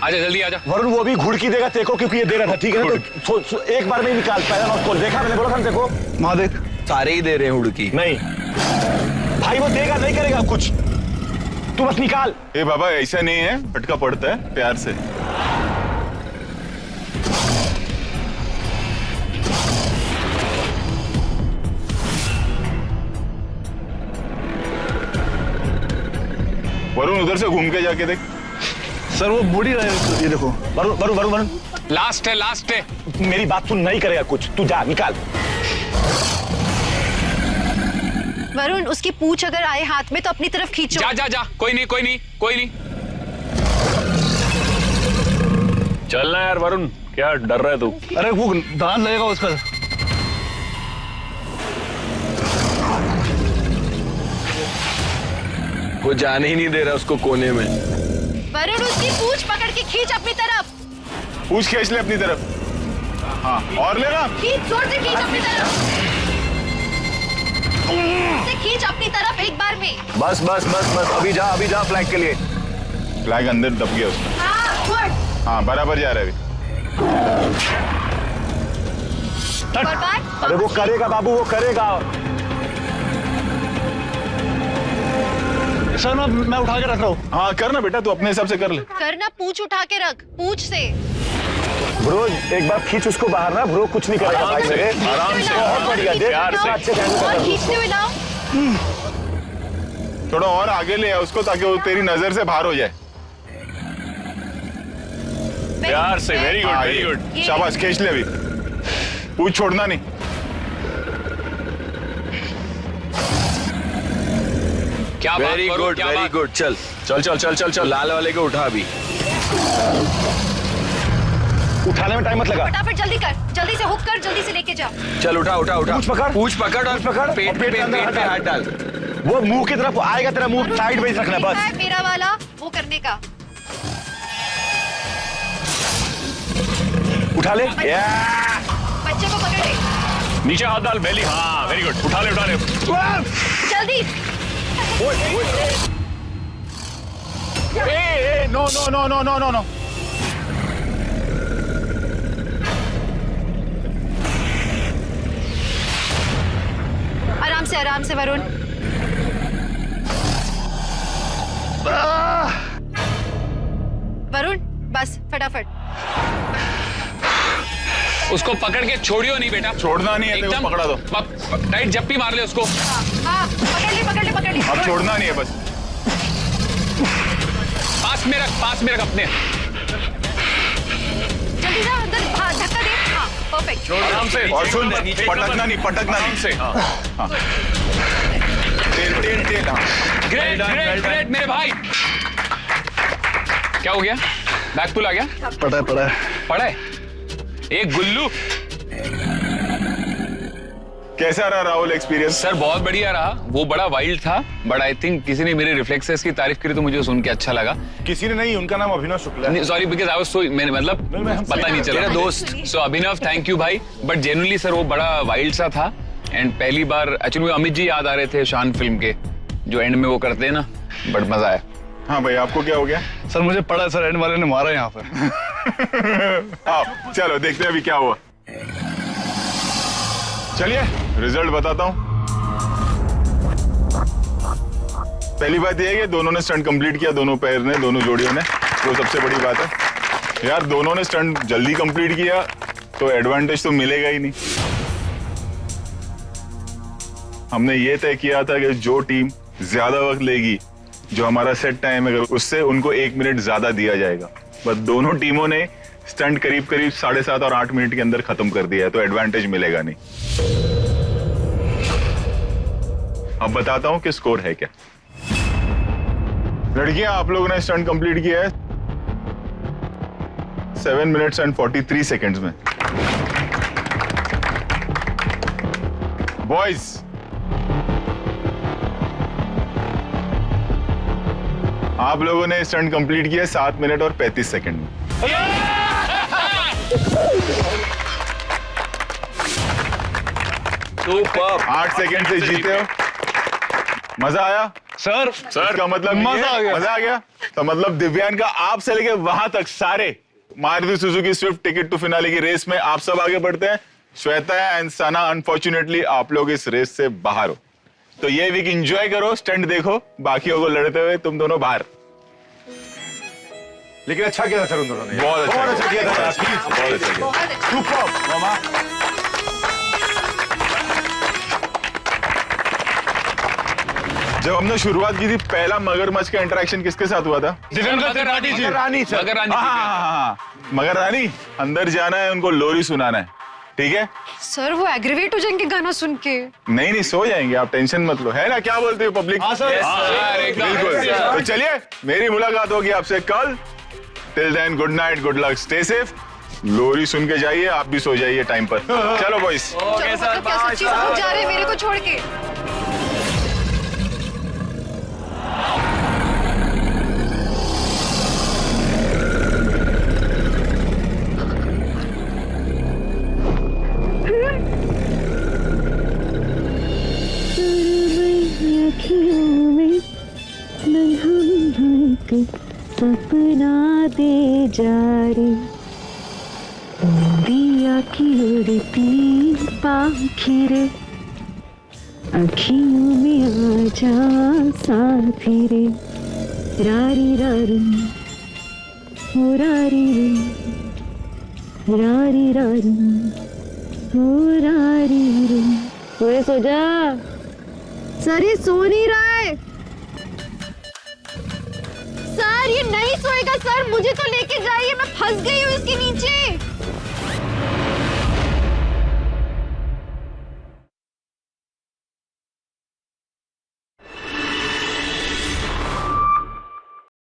आजा जल्दी आजा। वरुण वो भी घुड़की देगा तेरे को, क्योंकि ये दे रहा था, ठीक है ना? तो एक बार में ही निकाल। पहला नॉट खोल, देखा मैंने बोला था तेरे को। वहां देख, सारे ही दे रहे हैं हुड़की। नहीं भाई, वो देगा नहीं करेगा कुछ, तू बस निकाल। ए बाबा ऐसा नहीं है, फटका पड़ता है प्यार से। वरुण उधर से घूम के जाके देख। सर वो बुढ़ी रहे, ये देखो। वरुण लास्ट है। मेरी बात सुन, नहीं करेगा कुछ, तू जा निकाल। वरुण उसकी पूंछ अगर आए हाथ में तो अपनी तरफ खींचो। जा। कोई नहीं। चलना यार वरुण, क्या डर रहा है तू? अरे वो दांत लगेगा उसका। वो जाने ही नहीं दे रहा उसको कोने में। वरुण उसकी पूंछ पकड़ के खींच अपनी तरफ। पूछ खींच ले अपनी तरफ। हाँ और लेना। खींच, जोर से खींच अपनी तरफ। उसे खींच अपनी तरफ एक बार में। बस बस बस बस, अभी जा फ्लैग के लिए। फ्लैग अंदर दब गया उसका। हाँ बराबर जा रहा है अभी। अरे वो करेगा बाबू, वो करेगा। सर मैं उठा के रख रहा हूँ। हाँ करना बेटा, तू अपने हिसाब से कर ले। करना, पूंछ उठा के रख, पूंछ से। ब्रो एक बार खींच उसको बाहर ना, ब्रो कुछ नहीं करेगा भाई मेरे। आराम से, बहुत बढ़िया, देख प्यार से। अच्छे से handle कर और रहा हूँ खींचते हुए लाओ। थोड़ा और आगे ले आ उसको ताकि वो तेरी नजर से बाहर हो जाए। प्यार से, वेरी गुड हाँ, वेरी ये। गुड। शाबाश, खींच ले अभी, पूछ छोड़ना नहीं। क्या बात वेरी करूं, गुड क्या वेरी बात? गुड। चल चल चल चल चल चल, लाल वाले को उठा अभी। उठाने में टाइम मत लगा। फटाफट जल्दी कर, जल्दी से हुक कर, जल्दी से लेके जा। चल उठा उठा उठा। पूछ पकड़ और पेट पे हाथ डाल। वो मुंह की तरफ आएगा, तेरा मुंह साइड में ही रखना बस। है मेरा वाला वो करने का। उठा ले। बच्चे को पकड़ ले नीचे हाथ डाल, बेली। हाँ वेरी गुड, उठा ले उठा ले। जल्दी। No no no no no no no. आराम से वरुण। वरुण बस फटाफट। उसको पकड़ के छोड़ियो नहीं बेटा। छोड़ना नहीं है, तेरे को पकड़ा दो। टाइट जप्पी मार ले उसको। हाँ पकड़ ले। अब छोड़ना नहीं है बस। पास में रख अपने। जल्दी जा अंदर, हाँ धक्का दे। हाँ परफेक्ट। आराम से। और सुन, पटकना नहीं से। हाँ। तेल। हाँ। ग्रेट मेरे भाई। क्या हो गया? बैक पुल आ गया? पड़ा है। एक गुल्लू। कैसा रहा राहुल एक्सपीरियंस? सर बहुत बढ़िया रहा। वो बड़ा वाइल्ड था, बट आई थिंक किसी ने मेरे रिफ्लेक्सेस की तारीफ करी तो मुझे सुन के अच्छा लगा। किसी ने नहीं, उनका नाम अभिनव शुक्ला है। Sorry because I was so, मैंने मतलब पता नहीं चला। तेरा दोस्त। सो अभिनव थैंक यू भाई, बट जेन्युइनली सर वो बड़ा वाइल्ड सा था। एंड पहली बार एक्चुअली अमित जी याद आ रहे थे शान फिल्म के, जो एंड में वो करते हैं ना, बट मजा आया। हाँ भाई, आपको क्या हो गया? सर मुझे पड़ा सर, एंड वाले ने मारा यहाँ पर। आओ चलो देखते हैं अभी क्या हुआ। चलिए रिजल्ट बताता हूँ। पहली बात यह है कि दोनों ने स्टंट कंप्लीट किया, दोनों पैर ने, दोनों जोड़ियों ने, वो सबसे बड़ी बात है। यार दोनों ने स्टंट जल्दी कंप्लीट किया तो एडवांटेज तो मिलेगा ही नहीं। हमने ये तय किया था कि जो टीम ज्यादा वक्त लेगी, जो हमारा सेट टाइम है, उससे उनको 1 मिनट ज्यादा दिया जाएगा। बस दोनों टीमों ने स्टंट करीब 7.5 और 8 मिनट के अंदर खत्म कर दिया है, तो एडवांटेज मिलेगा नहीं। अब बताता हूं कि स्कोर है क्या। लड़कियां, आप लोगों ने स्टंट कंप्लीट किया है 7 मिनट्स एंड 43 सेकेंड्स में। बॉयज, आप लोगों ने स्टंट कंप्लीट किया 7 मिनट और 35 सेकेंड में। 8 सेकेंड से जीते हो। मजा आया सर? का मतलब मजा आ गया। तो मतलब दिव्यांग का आप से लेके वहां तक सारे Maruti Suzuki Swift ticket to finale की रेस में आप सब आगे बढ़ते हैं। श्वेता एंड सना, अनफॉर्चुनेटली आप लोग इस रेस से बाहर हो। तो ये वीक एंजॉय करो, स्टंट देखो, बाकियों को लड़ते हुए तुम दोनों बाहर। लेकिन अच्छा किया था सर उन दोनों ने। बहुत अच्छा किया था। बहुत अच्छा किया। सुपर मामा। जब हमने शुरुआत की थी, पहला मगरमच्छ का इंटरेक्शन किसके साथ हुआ था? मगर रानी सर। मगर रानी, अंदर जाना है, उनको लोरी सुनाना है, ठीक है? सर वो एग्रीवेट हो जाएंगे गाना सुन के। नहीं सो जाएंगे, आप टेंशन मत लो, है ना? क्या बोलते हो पब्लिक? हाँ सर। बिल्कुल। तो चलिए, मेरी मुलाकात होगी आपसे कल। Till then, good night, good luck, stay safe. लोरी सुन के जाइए, आप भी सो जाइए टाइम पर। चलो बॉयज। क्या सच्ची सब जा रहे हैं मेरे को छोड़ के? एक सपना दे जा रे, दिया की उड़ती पाखी रे, अखियों में आजा साथी रे, रारी रारू हो रारी रे, रारी रारू हो रारी रे। सोए सो जा। सर ये सो नहीं रहा है। सर ये नहीं सोएगा सर, मुझे तो लेके जाइए, मैं फंस गई हूँ इसके नीचे।